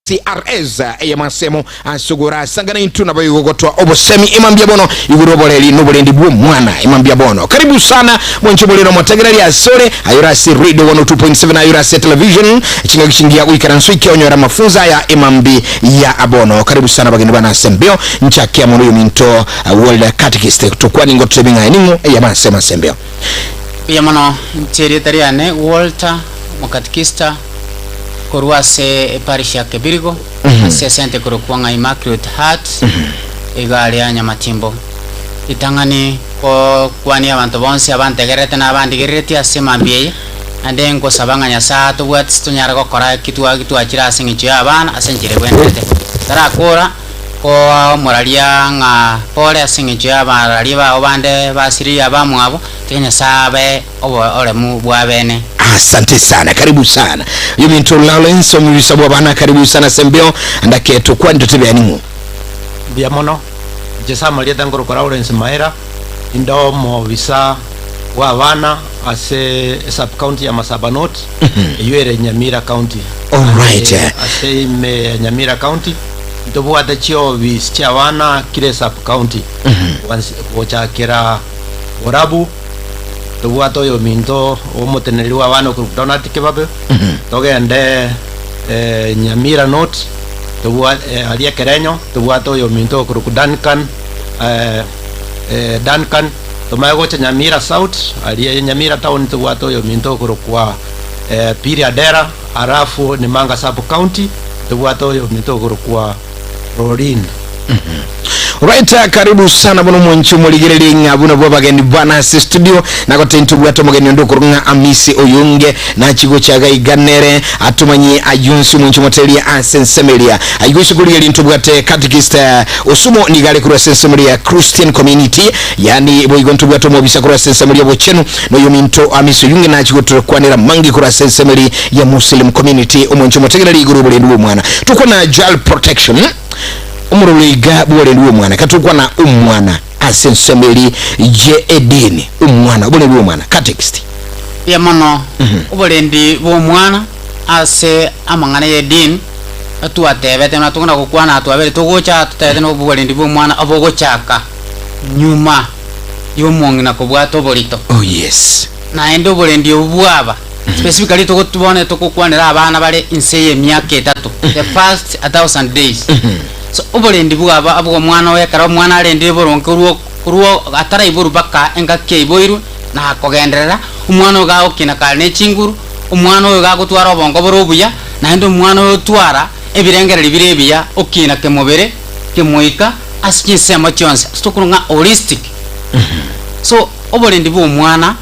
CRS ya masemo asugura sangana intuna bayo gotwa obosemi imambia bono iguroboleli nobolendi bwo mwana imambia bono. Karibu sana mwencho bolero motagerali asore ayurasi radio 102.7 ayurasi television chinga kishingia uikaransuiki onyora mafunza ya imambi ya abono. Karibu sana bageni bana sembeo nchakia mono minto world catechist tukwa ningo trebinga ningo ya masema sembeo ya mano teritoriane Walter mukatekista Koruase parish ya Kebirigo asesente kurukwanga Immaculate Heart igari ya Nyamatimbo itangani ko kwani abantu bonse abantegerete na abandigerete asemambie ande ngo sabanga nyasato what tunyara gukora kitu akira asingicho abana asenjire bwendete tarakora ko moralia nga pole asingicho abana ba obande basiri abamwabo tenya sabe ole mu bwabene. Asante sana, karibu sana. Yumi into Lawrence omulisabu abana karibu sana sembeo andake tukwa ndotebe animu. Bia mono jesa malia dangoro kwa Lawrence Maera indo mo visa wa abana ase sub county ya Masabanot yuere Nyamira county. All right. Ase me Nyamira county ndobu adachio vischa abana kile sub county. Wacha kera Orabu tuwato yo minto omoteneri wa bana ku donati kebabe togende Nyamira North tuwa alia kerenyo tuwato yo minto ku Duncan Duncan tomago cha Nyamira South alia Nyamira Town tuwato yo minto ku kwa Piriadera arafu ni Manga sub county tuwato yo minto ku kwa Rorin. Right, karibu sana bono mwenchu muligereli ngabuna bwa bageni bana studio nako tentu bwato mugeni ndoko nga Amisi Oyunge na chigo chaga iganere atumanyi ayunsu mwenchu moteli asensemelia ayigusu kuligeli ntubwate catechist osumo nigale kura sensemelia Christian community yani boigo ntubwato mobisa kura sensemelia bochenu no yominto Amisi Oyunge na chigo tukwanira mangi kura sensemelia ya Muslim community omwenchu motegereli igurubule nduwe mwana tuko na Jal Protection umuruliga bwole nduwe mwana katukwa na umwana asensemeli je edini umwana bwole nduwe mwana catechist ya mano ubole ndi bo mwana ase amangana edini atuatebete na tukuna kukwana atuabere tugocha tutete no bwole ndi bo mwana abogochaka nyuma yomongina kubwato bolito. Oh yes. Na endo bole ndi obwaba specifically tukutubone tukukwanira abana bale inseye myaka 3 the past 1000 days. So obolendi bwaba abwo mwana we karo mwana alendi boronko ruo atara iburu baka enga keiboiru na kogenderera umwana oga okina kane chinguru umwana oga gutwara obongo borobuya na ndo umwana otwara ebirengereri birebiya okina kemobere kemoika asikisema chonse stokurunga holistic. So obolendi bwo mwana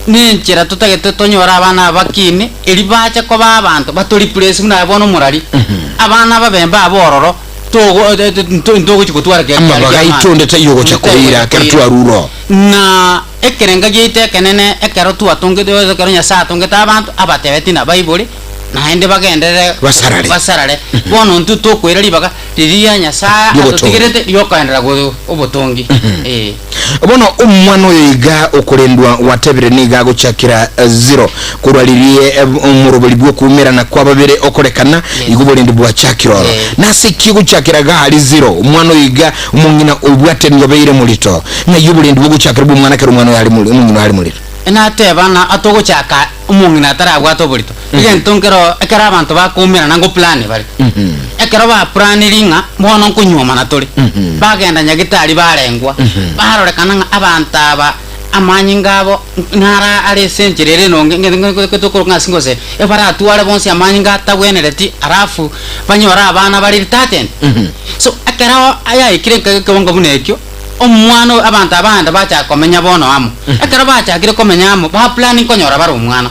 ninchira tutagete tonyora abana bakine elibacha ko babantu batoli place muna bono murari abana babemba abororo ntogo chikutwara ke bagaitonde tayogo chakoira kertwa ruro na ekerenga gite kenene ekero tu atonge de kero nyasa atonge tabantu abatebeti na bible na hende bagendere basarare bono ntu to kwera libaga riria nyasa atotigerete yokaendera go obotongi bono umwana oyiga okulendwa watebere niga guchakira zero kurwalirie umuroboli bwo kumera na kwababere okorekana igubolendi bwa chakiro nase kiguchakira gali zero umwana oyiga umungina obwate ngobeire mulito na yubolendi bwo guchakira bwo mwana kero umwana yali umungina yali mulito ena tebana atogochaka umungina taragwato bolito igentongero ekara abantu bakumira nango plan bari ekara ba planiringa bono kunyoma na toli bagenda nyagitari barengwa barorekana abantu aba amanyi ngabo nara ale senjerere nonge ngetokorwa ngasingose ebara tuwale bonse amanyi ngatabwenereti arafu banyora abana bari retatent. So ekara aya ikire kebongo bunekyo omwana abantu abanda bacha komenya bono amo ekero bacha kire komenya amo ba planning konyora baro omwana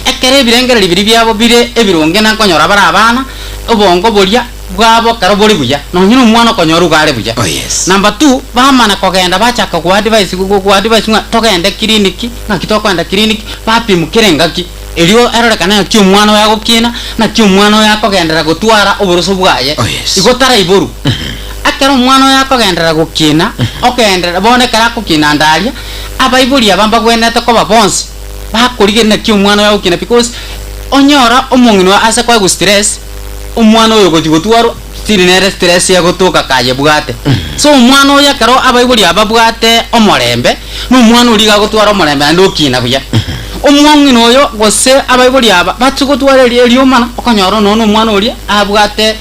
ekere birengere libiri byabo bire ebironge na konyora bara abana obongo bolia bwabo karobori buya no nyino mwana konyoru gare buya. Oh yes. Number 2 bamana kogenda bachaka ku advice nga togenda kliniki na kitoko kliniki papi mukirengaki elio erorekana kyo mwana wa gukina na kyo mwana wa kogendera gutwara uburuso bwaye igotara iburu akero mwana wa kogendera gukina ogendera bone kara kukina ndalia abaibuli abamba gwenete ko babonsi bakurigena kyo mwana wa gukina because onyora omongino ase kwa gu stress umwana oyo gutwaro tirinere stress ya gutuka kaje bwate so umwana oyo karo abaibuli ababwate omorembe no mwana uriga gutwara omorembe ndokina buya umwongino oyo gose abaibuli aba batugutwara elio mana okonyoro no umwana uri abwate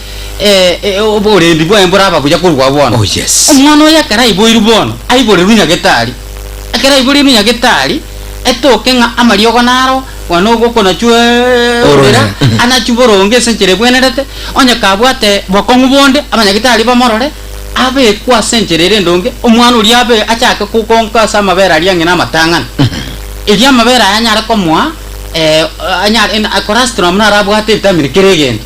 oborendi bwembura ababuya kurwa bona. Oh yes. Umwana oyo kara iboiru bona aibole runya getari akara ibole runya getari etoke nga amariogo naro wanogo kona chwe orera anachuboronge senchere bwenerete onya kabwate bokongu bonde abanyagitari bamorore abe kwa senchere ndonge omwana uri abe achake kukonka samabera aliange na matangana ilya mabera anyara komwa anyara in akorastro mna rabwate vitamini kiregende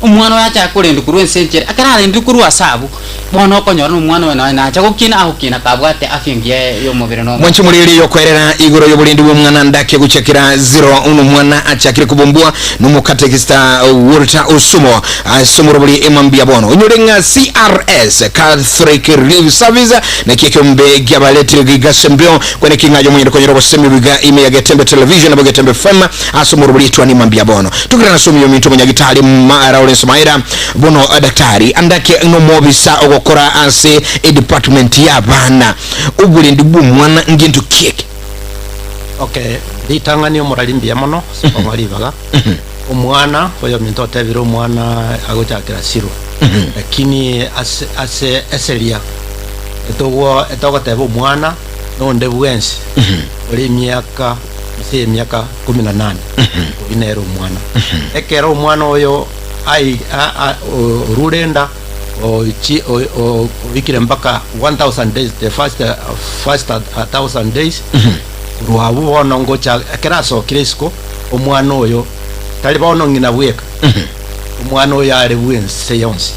umwana wacha kurendu kurwe senchere akara rendu kurwa asabu bono konyora umwana we na acha gukina ahukina kabwate afingie yo mubire no mwanchi muriri yo kwerera igoro yo bulindi bw'umwana ndake gucekera 0 uno mwana achakire kubumbua numukatekista Walter Osumo asomoro buli emambia bono onyorenga CRS Catholic Relief Service na kiekombe gyabaleti gigasembyo kwene kingajo mwenye konyoro bosemi biga ime ya Getembe Television na Getembe FM asomoro buli twani mambia bono tukira nasomi yo minto mwenye gitali mara ole Sumaira bono daktari andake no mobisa ogokora ase department ya bana ubulindi bw'umwana ngintu kieke. Okay, litangani omuralimbia mono omwalibaga omwana oyo minto tebire omwana agochakira siro lakini ase eseria etogo tebo omwana nonde bwensi oli miaka 18 inero omwana ekero omwana oyo ai rurenda o wikire mpaka 1000 days the first 1000 days ruhabu bono ngocha keraso krisko omwana oyo tali bono ngina bweka omwana oyo ari bwense yonsi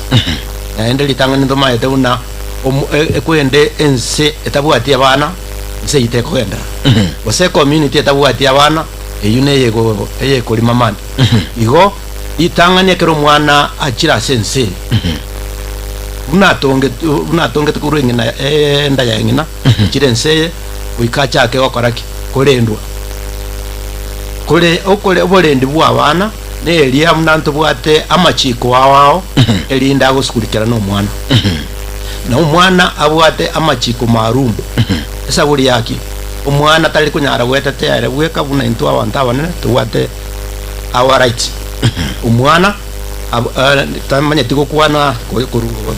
naende litangani ndo maete una ekwende ense etabwati abana nse itekwenda ose community etabwati abana eyune yego limamani igo litangani kero mwana achira sense unatonge tukurengina enda yangina chirense uikacha ke wakoraki kolendwa kole obolendi bwa bana ne elia munanto bwate amachiko wao elinda guskulikira no mwana na umwana abwate amachiko marumbu esa buli yaki umwana tali kunyara weta tayare bweka buna into abantu abanene tuwate our rights umwana tamanya tiko kuana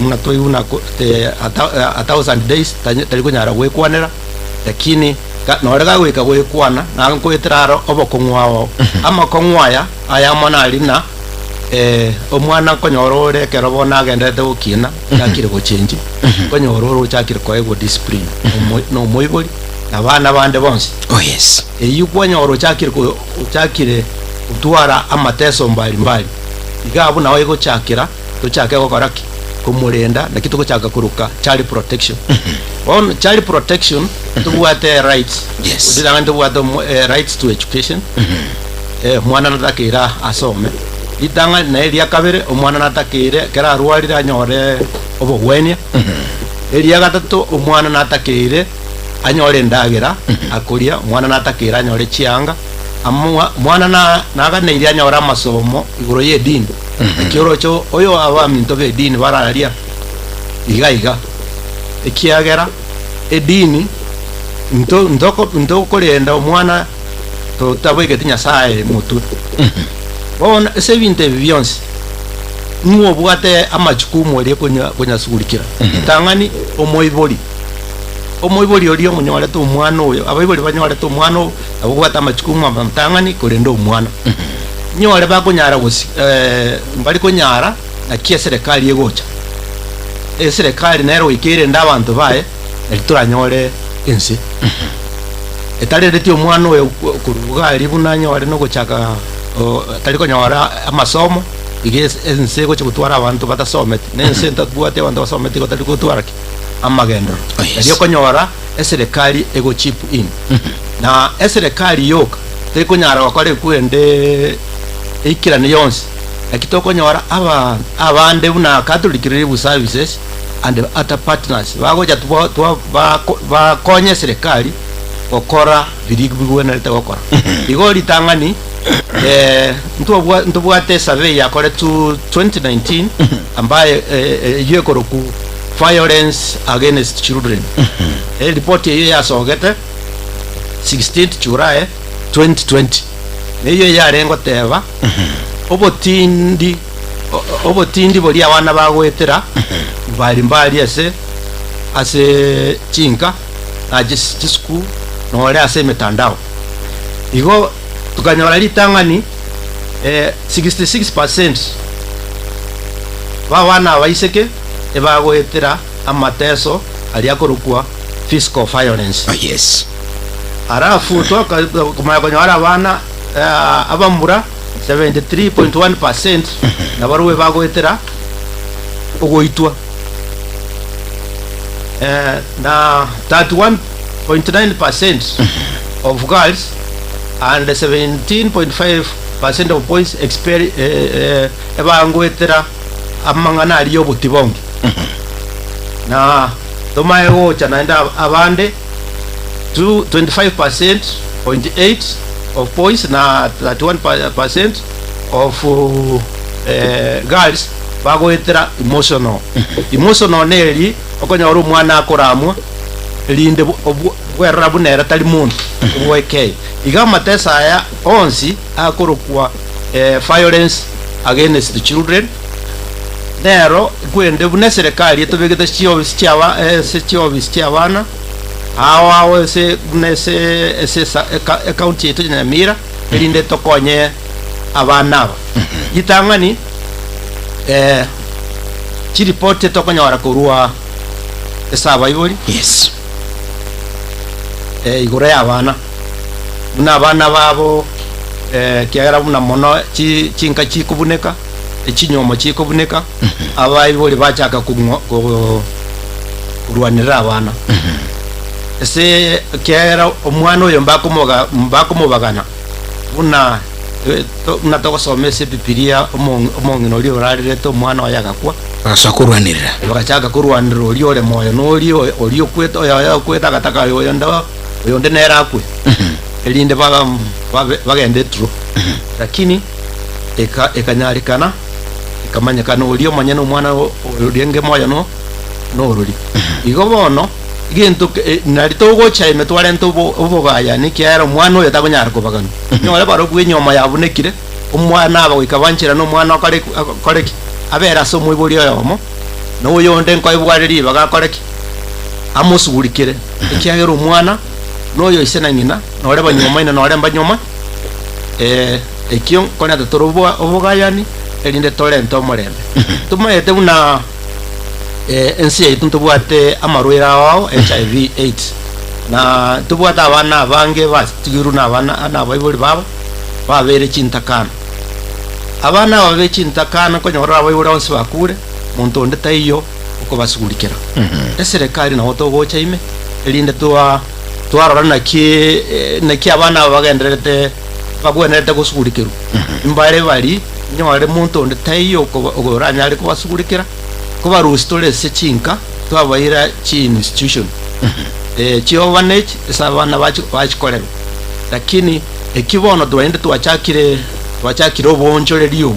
muna toi una 1000 days tali kunyara wekwanera lakini norega gwika gwikwana na nkwitira obokongwao ama kongwaya aya mwana alina omwana konyorore kero bona agendete gukina yakire guchenji konyorore uchakire kwa ego discipline no moiboli na bana bande bonse. Oh yes. Eyukwanyoro uchakire utwara amateso mbali igabu nawe guchakira tuchake gokoraki kumurenda na kitu guchaka kuruka child protection on child protection tuwate rights. Yes. Udilanga tuwate rights to education mwana natakira asome itanga na elia kabere omwana natakire kera arwarira nyore obogwenia elia gatatu omwana natakire anyore ndagira akuria mwana natakira anyore chianga mwana naga neiria nyora masomo igoro ye dini kioro cho oyo abami ntobe dini bararia iga ekiagera edini ndo kolenda omwana to tabwege tinya sae mutu bona ese binte biyonse nuo bwate amachukumu oli konya sugulikira tangani omoiboli oli omunyore to omwana oyo abaiboli banyore to omwana abo bwata amachukumu amtangani kolenda omwana nyore bakonyara gusi mbali konyara na kia serikali yegocha serikali nero ikire ndabantu bae elituranyore ense etale reti omwana oyo kuruga libuna nyore no gochaka tali konyora amasomo igese ense goche gutwara abantu batasomete nense ntabwate abantu basomete gotari gutwara ki amagendo ndio konyora eserikali ego chip in na eserikali yoka tari kunyara wakore kuende ikirane yonse ekitoko nyora abande buna Catholic Relief Services and other partners bagoja ba konye serikali okora birigubwe na leta okora igori tangani ntubwate survey yakore to 2019 ambaye yekoroku violence against children report hiyo yasogete 16th July 2020 niyo yarengo teba obotindi boli abana bagwetera bali mbali ase chinka aje school no le ase metandao igo tukanyora litangani 66% bana baiseke ebagwetera amateso ali akorukwa physical violence. Yes. Arafu toka kumanyora abana abamura 73.1% na baruwe bagwetera ugoitwa na 31.9% of girls and 17.5% of boys ebangwetera amangana aliyo butibongi na tomaye wocha naenda abande 25.8% of boys na 31% of girls bagwetera emotional neri okonyora umwana akoramwa linde bwerra bunera tali muntu ubweke igama tesa ya onsi akorokwa violence against the children nero kwende bune serikali etobegete chiobisi chiabana awawe se nese county yetu Nyamira elinde tokonye abana gitangani chiripote tokonyora kurua esaba ibori. Yes. Igore abana buna bana babo kiagara buna mono chinka chikubuneka ekinyomo chikubuneka abayibori bachaka kurwanira abana ese kiagara omwana oyo mbakumubagana buna tokosomesa Bibilia omongino oli orarire omwana oyagakwa basakurwanirira bagachaka kurwanira oli ole moyo noli oli okweta oyo kweta kataka oyo nde nera akwe elinde bagende true lakini ekanyarikana ekamanyikana oli omanyana omwana olienge moyo no oruli igo bono gintu naritogocha emetware nto obogaya nikiara omwana oyo takonyara kubagana nyore baro kwenyoma yabunekire omwana aba goikabanchira no mwana akoreki abera so mwiburi oyomo no oyonde nkoibwariri bagakoreki amusugulikire ekiagera omwana noyo isena ngina nore banyoma ina nore banyoma ekyo kona torobo obogayani elinde torento morembe tumayete una ensi yetu tubwate amarwera wao HIV AIDS na tubwata abana bange batigiru na abana abayibori babo babere chintakana abana babe chintakana konyora abayibori onse bakure muntu onde tayo uko basugulikira eserikali na otogocha ime elinde twarora naki abana bagenderete bagwenerete gusugulikiru imbare bari nyore muntu onde tayo uko ranyari kubasugulikira kuba rustore se chinka twabaira chi institution chiovanage sabana bachikorera lakini ekibono twende twachakire obonjore liyo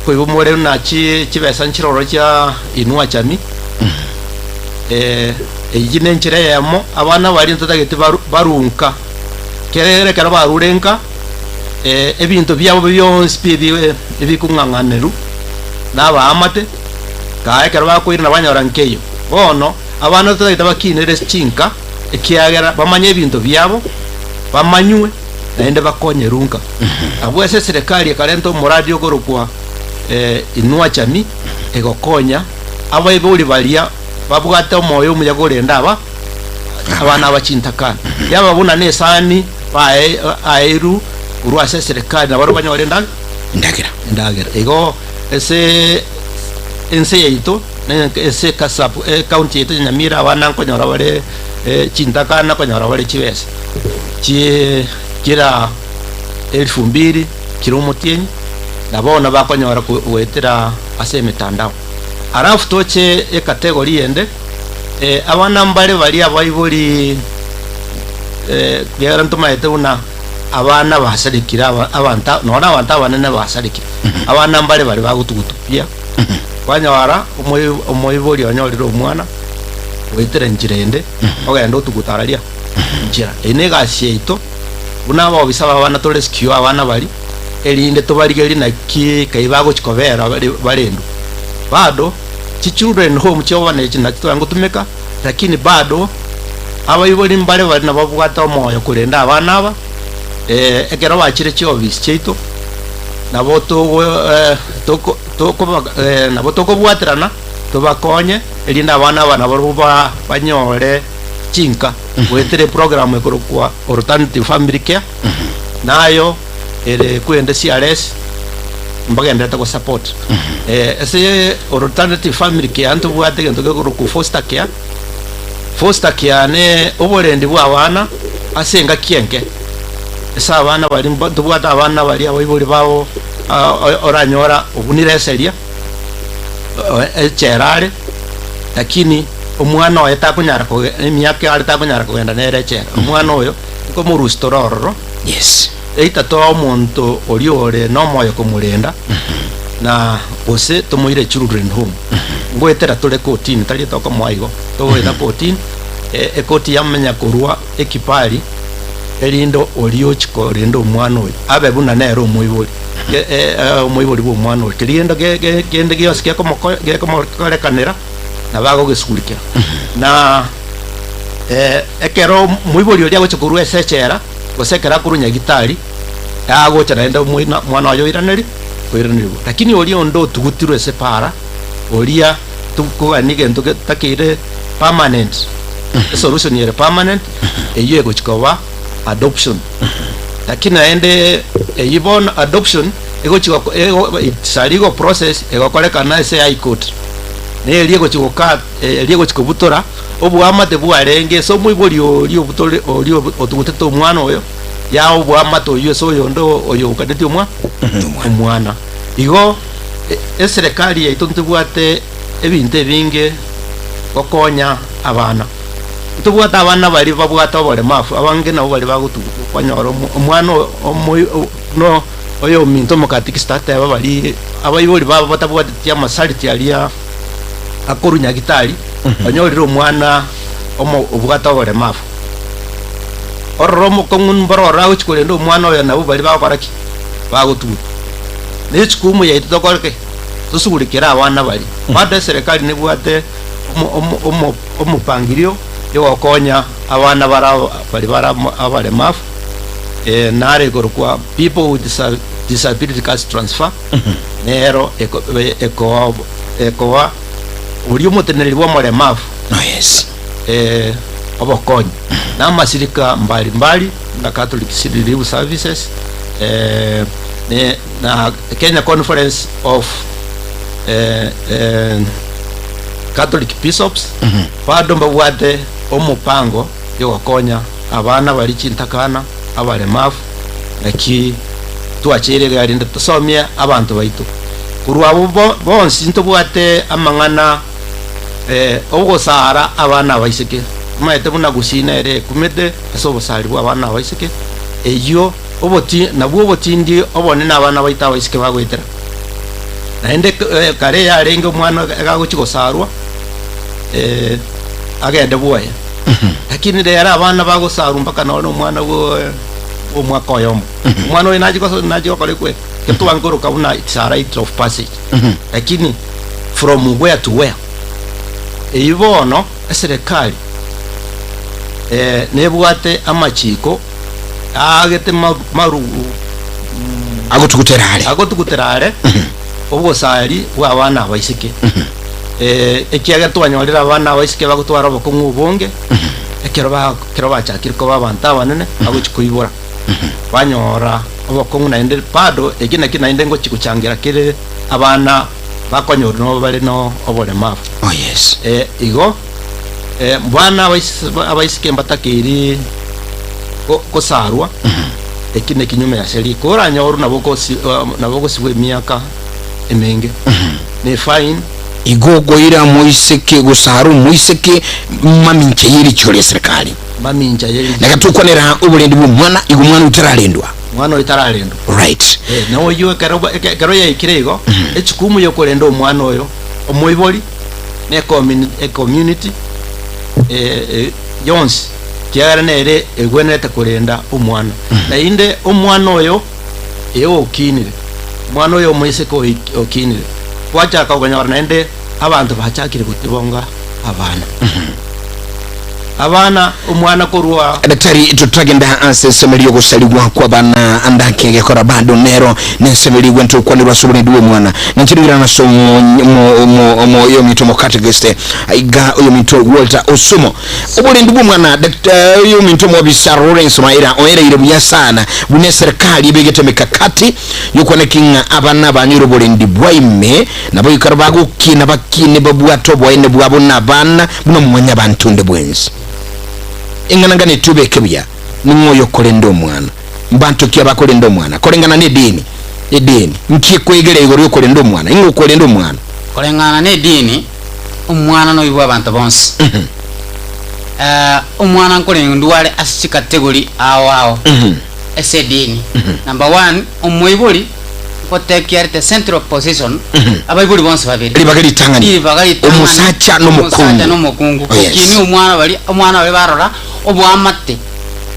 ko ibumore na chibesa nchiroro cha inua chami ejine nchire yamo abana bari ntagete barunka kerere kara barurenka ebintu byabo byonse ebikunganganeru naba amate kae karba koira nabanyora nkeyo bono abana tagita bakinere chinka ekiagera bamanye ebintu byabo bamanywe naende bakonye runka abwese serikali ekarento muradi ogorokwa inua chami egokonya abayibuli balia babwata omoyo omuyagorenda abana abachintakana yaba buna nesani airu urwase serikali nabaro banyorenda ndagera igo ese ense yaitu ese kasapu county yaitu Nyamira abana nkonyora bare chintakana konyora bare chibesa kira 2000 kiro mutienyi nabona bakonyora kuwetera ase mitandao arafu toche category ende abana mbale bali abayibuli byara ntumaete una abana basadikira abanta nona abanta banene basadikira abana mbale bali bagutugutupia kwanyara umuyibuli onyorira omwana wetera njirende ogenda otugutararia njira enega sieito una abo bisaba abana to rescue abana bali elinde to bali geli na ki kaibago chikobera balendu bado children home chobana china kitango tumeka lakini bado abayiboli mbale bali nababwata omoyo kulenda abana aba ekero bachire chiobisi cheito nabo nabo tokobwaterana tobakonye elinda abana aba nabo banyore chinka wetere program ekorokwa alternative family care nayo ere kuende CRS mbagenda ta ko support ese alternative family care antu bwate gento ko foster care ne oborendi bwa abana asenga kienke esa abana bali mbwata abana bali abayibuli bawo oranyora obunire seria cherare lakini omwana oyo takunyara ko emyaka ali takunyara kugenda nerechera omwana oyo ko murustororo yes eita to omuntu oliore no moyo kumurenda na ose tomoire children home ngwetera tole kotini tali toka mwaigo toweta kotini ekoti yamenya kurwa ekipali elindo olio chiko lindo omwana oyo abe buna nero omuyiboli omuyiboli bwo omwana oyo kiliendo gende giosikia komokolekanera na bago gesukulikira na ekero omuyiboli olia gochikurwa esechera gosekera kurunya gitari agocha naenda mwana wayo iraneri lakini olia ondo tugutirwe separa olia tukuganige ntuke takire permanent solution yere permanent eyo gochikoba adoption lakini aende eyibon adoption egochiko saligo process egokolekana ese high court ne eliego chikoka eliego chikobutora obwamate bwarenge so muiboli olio butore olio otuguteto omwana oyo ya obwamate oyo so yondo oyo ukadeti omwana igo eserikali yaitu ntubwate ebintu ebinge okonya abana tubwata abana bali babwata obole mafu abange nabo bali bagutubanyora omwana no oyo minto mokatiki stata bali abayiboli baba batabwata tia masaliti alia akorunya gitari banyorira omwana obwata obole mafu orromo kongun borora uchikolendo omwana oyo nabo bali bakoraki bagutubu nechikumu yaitu tokoreke tusugulikira abana bali bade serikali nibwate omupangirio yokonya abana bali abale mafu nare gorukwa people with disability cash transfer nero eko uri umuteneri wa mole mafu yes obokonya na masirika mbali na Catholic Relief Services na Kenya Conference of Catholic Bishops bado mbawate omupango yokonya abana bali chintakana abale mafu naki tuachire gari ndasomya abantu baitu kurwa bonsi ntubwate amangana obosara abana baiseke maete buna gusina ere kumete asobosari bwa abana baiseke eyo oboti nabwo botindi obone nabana baita baiseke bagwetera naende kare yarenge omwana agagochigosarwa agende bwoya lakini rero abana bagosarwa mpaka none omwana omwaka oyomo omwana oyo najikokore kwe ketwangoroka buna it's a rite of passage lakini from where to where eibono eserikali nebwate amachiko agete marugu agotuguterare obosari bwa abana baisike ekiaga twanyorera abana baisike bagutwara bokongu ubonge ekero bachakire ko babanta banene agochikoibora banyora obokongu naende bado ekina naende ngochi kuchangira kire abana bakonyora no bale no obolemavu. Oh yes. Igo bwana abaisike mbatakiri kosarwa ekine kinyume ya sheri kora nyoru nabokosibwe miaka emenge ne fine igogo ira muiseke gusaru muiseke maminche yiri chole serikali mamincha yeri nakatukonera obulendi bw'omwana igumwana utaralendwa mwana utaralendwa right nawo yo karo ya ikirego ekikumu yo kolenda omwana oyo omoiboli ne community yonsi kiara nere egwenete kolenda omwana nainde omwana oyo okinire mwana oyo moiseke okinire wacha akagonyora naende abantu bachakire kutibonga abana omwana korwa daktari tutagenda ansesemeliyo kusaligwa kwa bana andake gekora bado nero nesemeliyo ntu kwa nirwa soboni duwe mwana nchiringira na so mo yo mitomo kategeste aiga yo mito Walter Osumo obole ndubu mwana daktari yo mitomo wabisarure nsomaira oera ile buya sana bune serikali ibegete mikakati yukwane kinga abana banyuro bole ndibwa ime nabo yikarabago kina bakine babuato bwaine bwabo nabana buno mwanya bantunde bwenzi inganangane tubeke bya nimwoyo kolenda omwana mbantu kya bakolenda omwana kolengana ne dini edini mkikwegere igoro yokolenda omwana ingo kolenda omwana kolengana ne dini omwana no ibwa abantu bonse omwana nkolendwale asi category awo ese dini number 1 omoibuli kotekya the central position abaibuli bonse babiri libagali tangani omusacha no mukungu kini omwana bali barora obwamate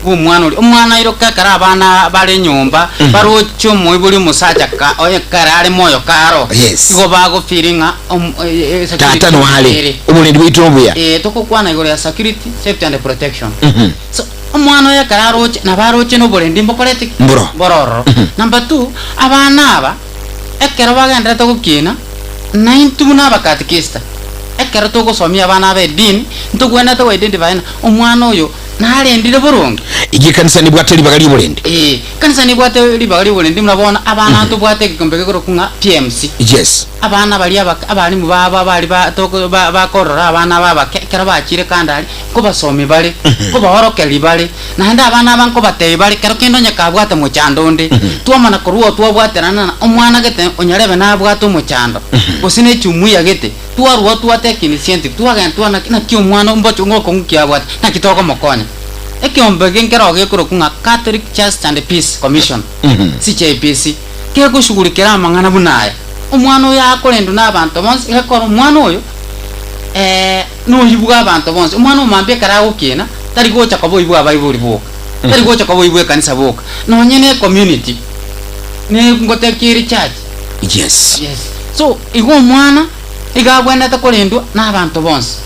omwana oli omwana iro kakara abana bali nyumba barocho moibuli musacha ka oye karale moyo karo igo bago feelinga tata no hale omulendi bwito obuya tokokwana igoro ya security safety and protection so omwana ya kararoche na baroche no bolendi mbokolete bororo number 2 abana aba ekero bagenda tokukina 9 na bakatikista ekero tokosomia abana ba dini ntogwena to identify omwana oyo nalendire burungi igi kanisa ni bwate libagali bolendi kanisa ni bwate libagali bolendi murabona abana to bwate kikombeke koro kunga PMC yes abana bali abali mu baba bali bakorora abana baba kera bakire kandali ko basomi bali ko bahorokeli bali nanda abana banko bateye bali kero kendo nyaka bwate mu cyandonde tuamana koruo tuabwaterana omwana gete onyarebe na bwate mu cyando osine chumu ya gete tuarwa tuatekini scientific tuagentwa na kyo mwana mbocho ngoko ngukia bwate na kitoko mokonya ekiombe ngero gekoro kunga Catholic Church and Peace Commission CCPC kero kushughulikira amangana bunaya omwana yakolendo n'abantu bonse ekoro omwana oyo no yibuga abantu bonse omwana omambye karago kina tari gocha kabo yibuga bayibuli boka tari gocha kabo yibuga kanisa boka no nyene community ne ngotekiri church yes so igo omwana igabwenda takolendo n'abantu bonse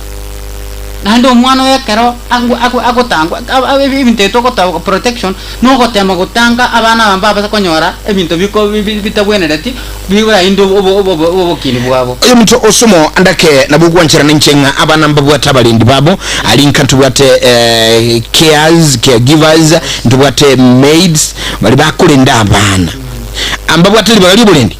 nando omwana yekero agotangwa ebintu tokota protection no gotema gotanga abana bamba basakonyora ebintu biko bitabwenereti bibura indo obokini bwabo oyo mito Osumo andake nabugwanchira n'enchenga abana mbabwata balindi babo alinkantu bwate caregivers ntubwate maids bali bakolenda abana ambabwate libagali bolendi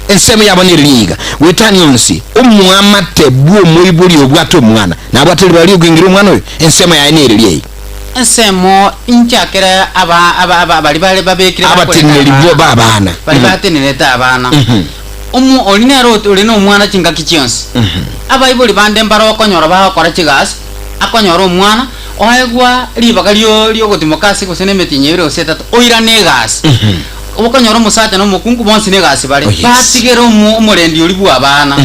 enseme yabone liga wetani onsi omwamate bwo moibuli obwato omwana nabwate bali ogingira omwana oyo enseme ya ene liye ensemo inchakera aba bali babekira abateneli bo babana bali bateneleta abana olinero olina omwana kinga kichionsi abayibuli bande mbaro okonyora bakora kigas akonyora omwana oyegwa libagali lyo gotimokasi kosene metinyero setatu oira negas obokonyora musata no mukungu bonsi negasi bale batigero umurendi uri bwa abana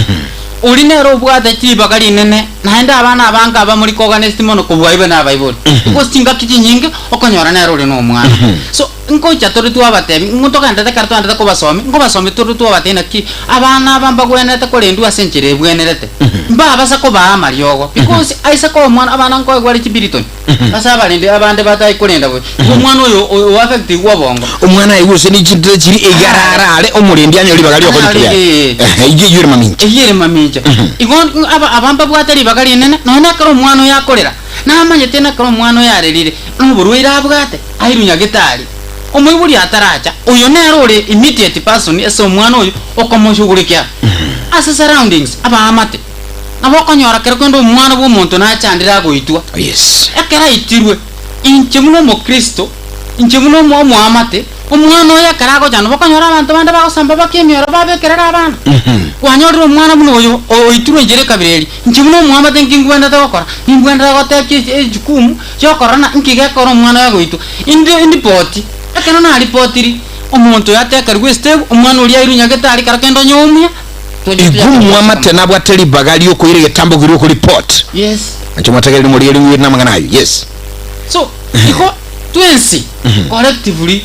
uri nero bwate kibagali nene naenda abana abanga abamuri koganesti mono kubwaibe na bayibuli kostinga kijinyinge okonyora nero uri no mwana so nko chatoro tu abatebi ngotoka ndata karto ndata ko basomi ngo basomi turu tu abatena ki abana bamba gweneta ko lendu asenchere bwenerete mba basa ko ba maryogo because aisa ko mwana abana ngo gwali kibiriton basa balinde abande batai ko lenda umwana oyo affect wabongo umwana ayuse ni chindire chiri egarara ale omulindi anyoli bagali okolitya yiri maminja igon abamba bwatari bagali nene nona karo umwana yakolera namanye tena karo umwana yarerire n'uburuira bwate ayirunya gitari omoiburi ataracha oyo nero ore immediate person ese omwana oyo okomoshughulikia ase surroundings abaamate nabo okonyora kero kendo omwana bw'omonto nachandira goitwa Yes. ekera itirwe inche muno omokristo inche muno omwamate omwana oyo ekera agochana bokonyora abantu bande bagosamba bakemioro babekerera abana wanyorire omwana muno oyo oitirwe injere kabireri inche muno omwamate nkingwendete gokora ingwendete gotebia ejukumu giokorana nkigekora omwana oyo agoitwa indi poti ekero naripotiri omonto oyo atekerwa estable omwana oria airunyagete ari kara kendo nyomia Igumu amate nabwateri bagali okoire getambo giri okuri report. yes Ancho mwategeri muri yeli ngwiri namanganayo. Yes. so iko twensi collectively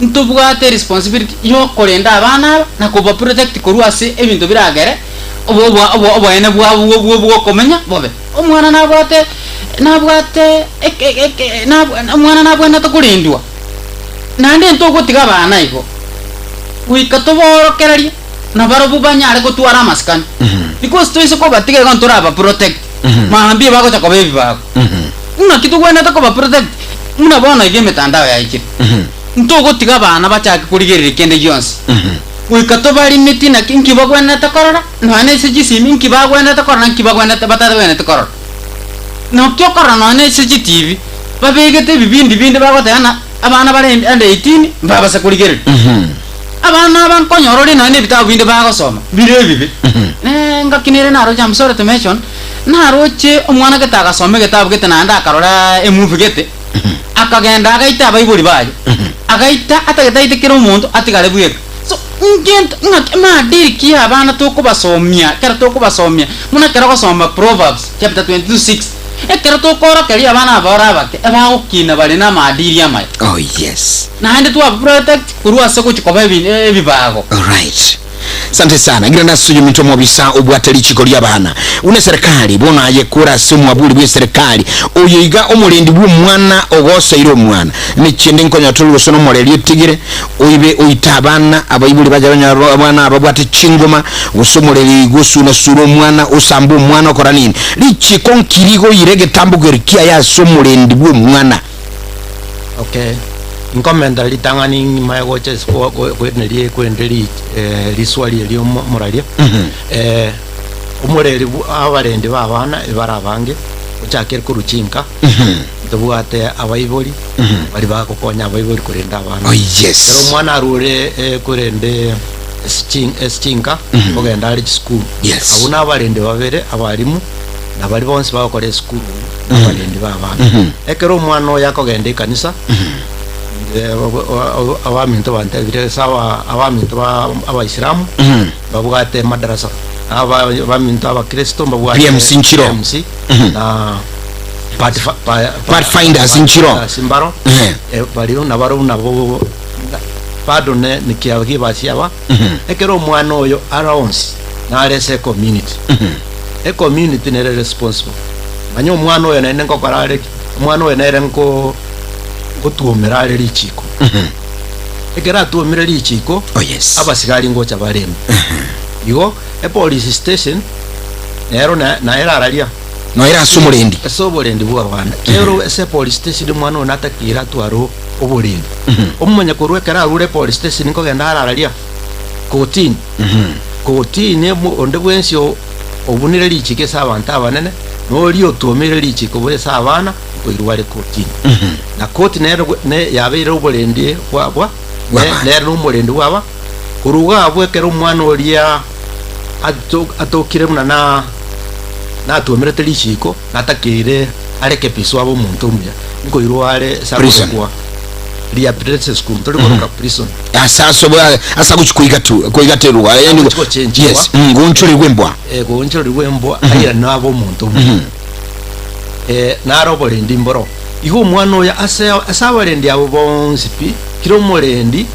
ntobwate responsibility yo kolenda abana aba na kuba protect korwase ebintu biragere obo ene bwa komenya bobe omwana nabwate omwana nabwena tokulindwa nande ntogutiga abana iko wikatoborokereria na barobu banyare gotwara amaskani because toise ko batige kon turaba protect maambie bako chako baby bako una kitu gwena to ko ba protect una bona ige mitandao ya iki ntogo tiga bana bachaka kurigirira kende Jones wikato bari miti na kinki bagwena to korora nane siji simi kinki bagwena to korora kinki bagwena to batata gwena to korora no kyo korora nane siji TV babegete bibindi bako tana abana bari under 18 baba sakurigirira abana bankonyorore nane bitabu binde bagosoma birebibi ngakinire naro jam sorry to mention naroche omwana getaga some getabu getananda akarora emove gete akagenda agaita abaiburi baje agaita atagetaite kero omuntu atigare bweka so ngent ngakema diriki abana tokubasomia kera tokubasomia muna kera gosoma Proverbs chapter 22:6 ekera tokora keri abana abora bake abagokina bari na madiri amai. Oh yes. Na hande tu protect kurua soko chikoba ebibago. All right. Asante sana. Gira nasuju mito mwabisa ubwateli chikoli abana. Une serikali bona aje kura simu abuli bwe serikali. Oyiga omulindi bwo mwana ogosa iro mwana. Michende nkonya tulu sono moleli tigire oyibe oyitabana abayibuli bajabanya abana ababwate chingoma usomoleli gusu na suro mwana usambu mwana okora nini. Lichi konkirigo irege tambugerikia ya somolindi bwo mwana. Okay. Nkomenda litangani mayago ches ko kweneli kwendeli liswali elio moralia umureri abarende babana ibarabange uchakere kuruchinka tubwate abayiboli bari bakokonya abayiboli kurenda abana. Oh yes. Pero mwana arure kurende eschinka kogenda ari school. Yes. Abuna abarende babere abarimu nabari bonse bakore school abarende babana. Ekero mwana yakogenda kanisa abaminto bantebire sawa abaminto abaisilamu babwate madrasa abaminto abakristo babwate PMC Nchiro na Pathfinders Nchiro Simbaro bariyo nabaro nabo padone nikiabagi basiaba ekero mwana oyo arounds na rese community community ne responsible manyo mwana oyo nene ngokarare mwana oyo nere ngo gutumira riri chiko egera tumira riri chiko. Oh yes. Abasigari ngocha barembe igo police station nero na era araria no era sumurendi soborendi bwa bana kero ese police station mwana onatakira twaro oborendi omumanya korwekera rure police station ko genda araria kotini kotini onde bwensio obunire riri chike sabantu abanene no rio tumira riri chiko bwe sabana koirware kotini na koti ne yabeire oborendi bwa ne n'umurendi waba kuruga abwekera umwana oria atokire muna na tumire telishiko natakire areke piso abo muntu umya ngo irware sabwa ria prison school tolikoka prison asa kuigaterwa yani yes ngonchori gwembwa ngonchori gwembwa ayira nabo muntu umya naro borendi mboro iho mwana oya asabarendi abo bonsipi kiro morendi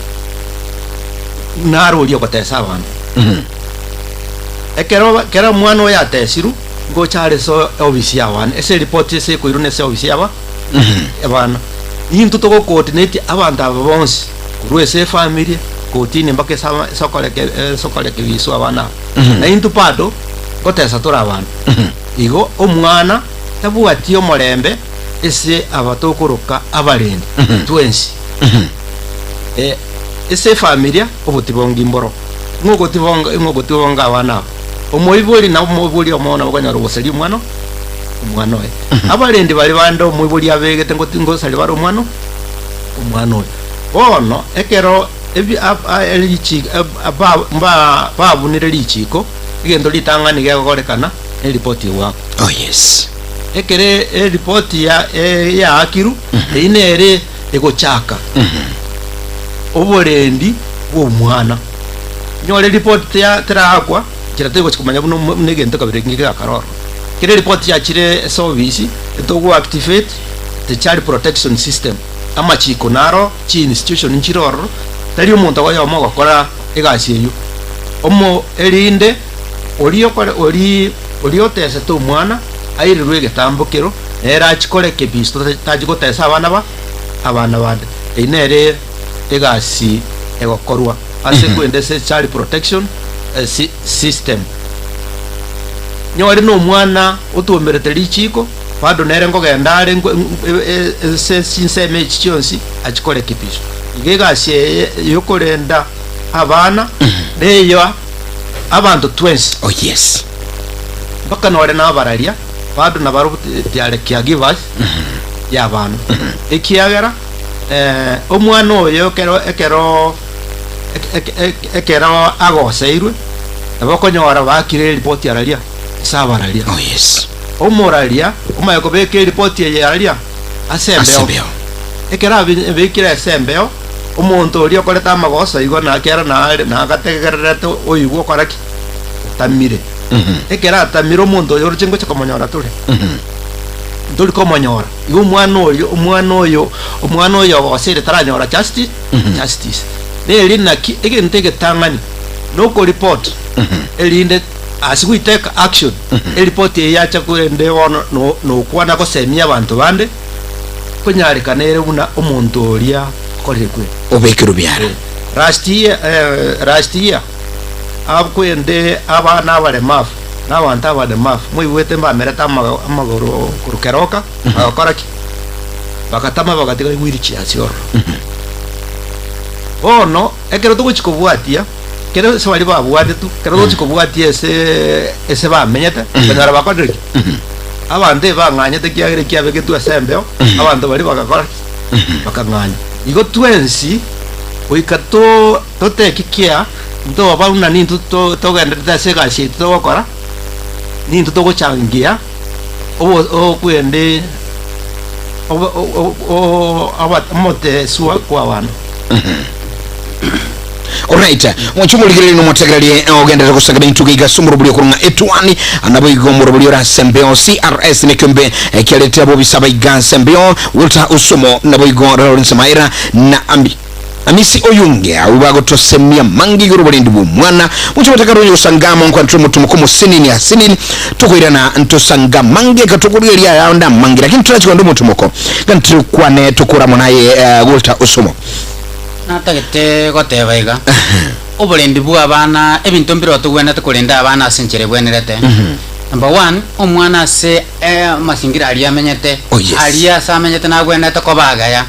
naro lyo kotesa abantu ekero mwana oya atesiru ngo chare so obisi abana ese report ese ko irune se obisi aba abana yintu to coordinate abantu abo bonsi kurwese family kotini mbake sokoleke biso abana na yintu pado kotesa tora abantu igo omwana tabuati omorembe ese abatokoroka abarendi twensi ese familia obutibonga imboro ngogotibonga abana omoibori na omoibori omona bakanyara gusari umwana owe abarendi bari bando omoibori abegete ngosari bari umwana owe ono ekero elichi babunire lichiko igendo litangani gegorekana report wako. Oh yes. Ekere report ya akiru inere egochaka oborendi bw'omwana nyore report ya terakwa kiratego kumanya buno negento kabire ngika karoro kire report ya chire service etogo activate the child protection system amachiko naro chi institution nchiroro tari omuntu agoyo mogokora egasi eyo omo erinde oriotese tu mwana airirwe getambukiro era achikore kebisto tajigotesa abana bande inere egasi egokorwa ase kwendese child protection system nyore no mwana otuomerete lichiko bado nere ngogendare se sinseme chichionsi achikore kebisto igegasi yokorenda abana neyo abantu twensi. Oh yes. Baka nore na bararia bado na baru tiare caregivers ya bana ekiagera omwana oyo ekero agoseirwe abakonyora bakire report yararia sabararia. Oh yes. Omoraria omayako beke report yararia asembeo ekera bikire asembeo omuntu ori okoreta amagoso igo na kera na gategererete oyugo koraki tamire ekera tamire omuntu oyo orichengo chikomonyora turi nduri komonyora igo omwana oyo ogosire taranyora justice neri naki egente getangani no ko report elinde as we take action report yacha kurende wono no kwana ko semia abantu bande kunyarika nere una omuntu oria korekwe obekero byara last year akwende abana baremafu n'abantu abaremafu mwiwete mbamereta amagoro kurukeroka akoraki bakatama bagatiga gwiri chiasioro ono ekero tuguchikobwatia kero se bari babwate tu kero tuguchikobwatia ese bamenyete banyara bakoreki abande banganyete kiagere kiabeke tu asembeo abantu bari bagakora bakanganya igo twensi oikato totekikia ndo abana nintu togenda segasi togokora nintu togochangia kwende abamote suwa kwa bana. Alright, mwachimuligire no mwategalie ogenda kusagaba intugiga sumuro buli kurunga etwani anabo igomuro buli ora sembeo CRS nekembe kyalete abo bisaba iga sembeo Walter Usomo nabo igomuro Lawrence Maira na Amisi Oyunge ubago tosemia mangi guru buli ndibu mwana muchimutakaro yosangama nkwantro mutumuko sinini asinini tukoirana ntosanga mange katukulia yaonda mangi lakini tunachiko ndo mutumuko kantru kwane tukura munaye Walter Usomo natagete gotebaiga obulendi bwa abana ebintu mbiro tugwenda tukulinda abana asenchere bwenerete. Number 1 omwana se masingira ali amenyete ali asamenyete na gwenda takobagaya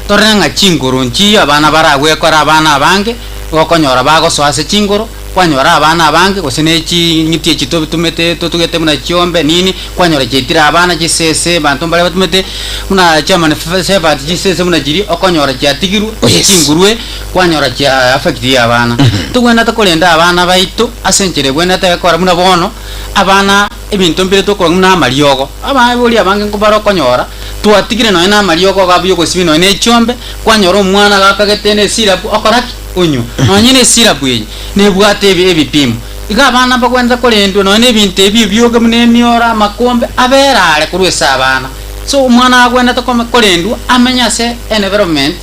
torenga chinguru nchi abana baragwe kora abana abange okonyora bago swase chinguru kwanyora abana abange gosenechi ngitie chito tumete tugete muna chiombe nini kwanyora chitira abana chisese bantu mbale batumete muna chama seva chisese muna jiri okonyora chatigiru chingurwe kwanyora cha affect abana tugwenda takolenda abana baitu asenchere gwenda takora muna bono abana ebintu mbere tokora muna mariogo abana boli abange nkobaro konyora tuatigire no ena mariogo gabuyo gosibino ene chiombe kwanyora omwana gakagetene sirapu okoraki onyo nonyine sirapu ye nebwate ebipimo iga abana bagwenza kolendwe none ebintu ebibyoga muneniora makombe aberare kurwesa abana so omwana agwenda takome kolendwa amenyase environment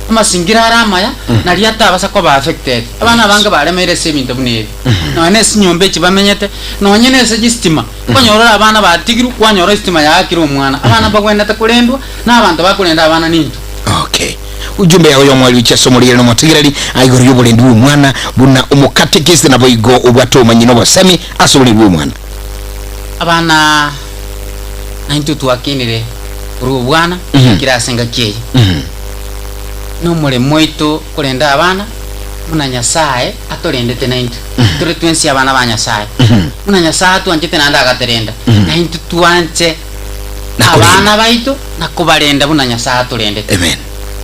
amasingira aramaya nali atabasa ko ba affected abana bange baremere sebintu bunebi none sinyombe kibamenyete nonyine se gistima kwanyora abana batigirwa kwanyora stima yakira omwana abana bagwenda takolendwa n'abantu bakolenda abana nintu. Okay. Ujumbe yawe yomwali chasomulire no matigirali ayigoro yobulendi bw'umwana buna umukatekisi nabo igo ubwato manyino basemi asobulire bw'umwana abana naintu twakinire uru bwana kirasenga kiye n'omulimo oito kurenda abana muna nyasaye atorendete 90 turi twensi abana ba nyasaye muna nyasaye atwanjete nanda agaterenda 90 tuanche abana baito nakubarenda muna nyasaye atorendete. Amen.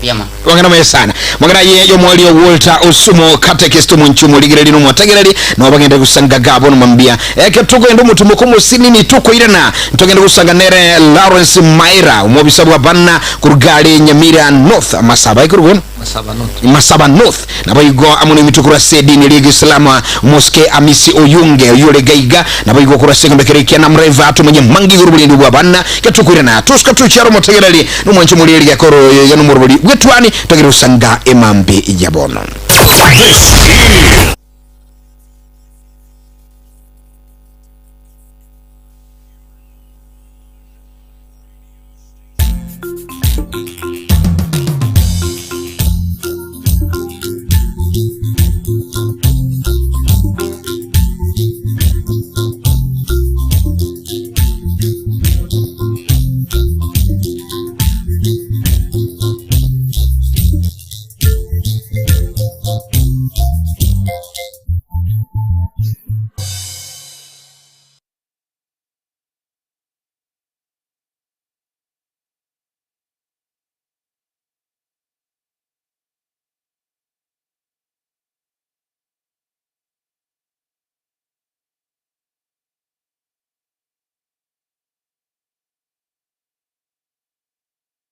Yama Wangana mwe sana mwangana ye yo mwali Walter Osumo catechist munchumu ligireli no mwategereli no bagende kusanga gabo no mambia eke tuko endo mutumo ko musini ni tuko irana ntogende kusanga nere Lawrence Maira umobisa bwa banna kurugali Nyamira North Masaba ikurubono Masaba North nabayigo amuni mitukura sedini ligi salama moske Amisi Oyunge yule gaiga nabayigo kurase ngombekerekia na mreva atu mwenye mangi gurubuli nduwa banna ketukwirana tuska tucharo mwategereli no mwanchumu ligi ya koro yanu murubuli wetwani togere usanga emambe ijabono.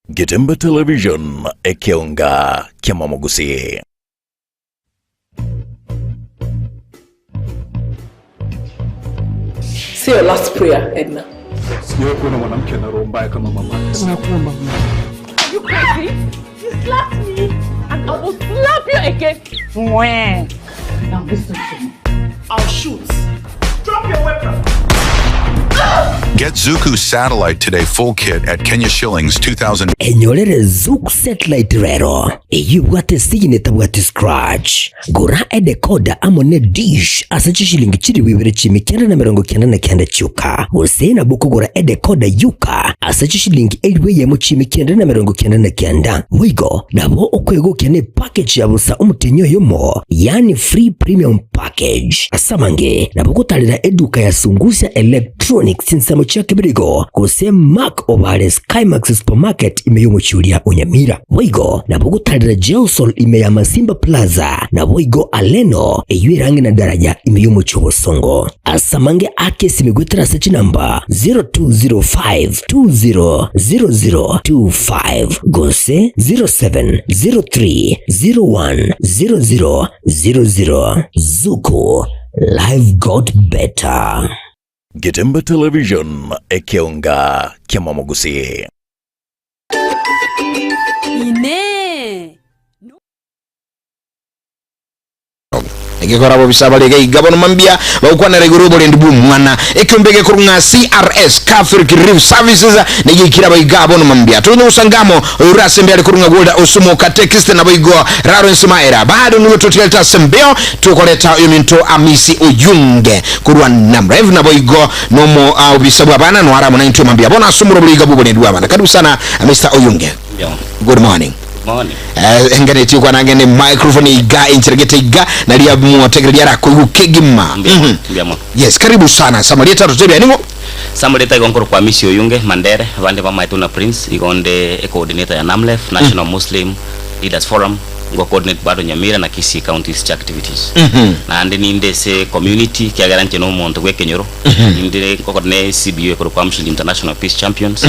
Getembe Television ekeonga kiamamogusi. Say your last prayer, Edna. Sijawahi kuona mwanamke ana roho mbaya kama mama. Nakuomba. You crazy? You slapped me and I will slap you again. Mwah. Now listen to me. I'll shoot. Drop your weapon. Get Zuku Satellite Today full kit at Kenya shillings 2,000. Enyorere Zuku Satellite rero. Eyubwate sigine tabwate scratch. Gura decoder amone dish asachi shilingi chiri wibere chimikenda na mirongo kenda na kenda chuka. Usena buku gura decoder yuka asachi shilingi elwe yemo chimikenda na mirongo kenda na kenda. Wigo nabo okwego kene package ya busa umutenyo yomo. Yani free premium package. Asamange nabo kutalira eduka ya sungusia electronics sinsamo chake birigo kuse Mark Ovale Skymax Supermarket imeyumuchulia Unyamira. Wigo nabo kutalira Gelsol imeya Masimba Plaza na Wigo Aleno eyuirangi na daraja imeyumuchu Bosongo. Asamange ake simigwetera search number 0205200025 gose 0703010000. Zuku, life got better. Getembe Television ekeonga kiamamogusi. Ekikora bo bisabale gabono mambia bakwana regurubo lendibu mwana ekyumbege kurunga CRS Catholic Relief Services negikira bayigabono mambia tunyo usangamo urase mbele kurunga Walter Osumo catechist na bayigo Lawrence Maira bado nuwe tutileta sembeo tukoleta yominto Amisi Oyunge kurwa namra hivi na bayigo nomo bisabu abana no aramu na into mambia bona asumuro buliga bubo lendibu abana karibu sana Mr. Oyunge. Good morning. morning. Engane ti kwa nangene microphone iga inchirigete iga na liya mwotegeli yara kugima. Yes, karibu sana. Samarita tutebya nimo? Samarita igongoro kwa Amisi Oyunge Mandere abandi bamaituna Prince igonde coordinator ya NAMLEF National Muslim Leaders Forum ngo coordinate bado Nyamira na Kisii counties activities. Na ndi ninde se community kiagaranche no muntu gwekenyoro. Ndire coordinate CBU ko kwa Muslim International Peace Champions.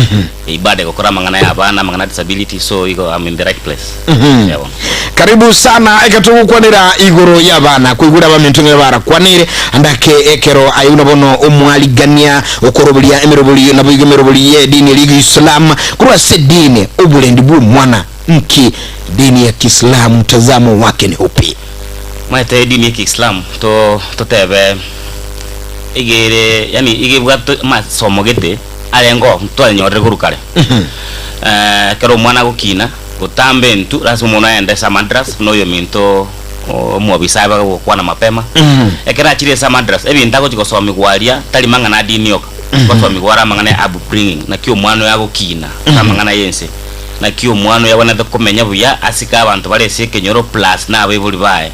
Ibade gukora mangana ya abana mangana disability so I'm in the right place. Karibu sana ekatuku kwanira igoro y'abana kwigura bamentunga bara kwanire andake ekero ayuna bono omwaligania okorobulia emerobuli na bigemerobuli ye dini ligi Islam kurwa sedine obulendi bu mwana mki dini ya Kiislamu mtazamo wake ni upi? Maite dini ya Kiislamu to tebe igere yani igibwa masomo gete alengo mtwale nyore kurukale. Kero mwana gukina gutambe ntu rasu mona ende sa madras no yo minto mwabisaba kwa na mapema. Ekera chire sa madras ebi ndako chikosomi gwalia tali mangana dini yoka. Kwa somi gwara mangana abu bringing na kyo mwana yago kina na mangana yense na kio mwana yabona kumenya buya asika abantu balese kenyoro plus na abebuli bae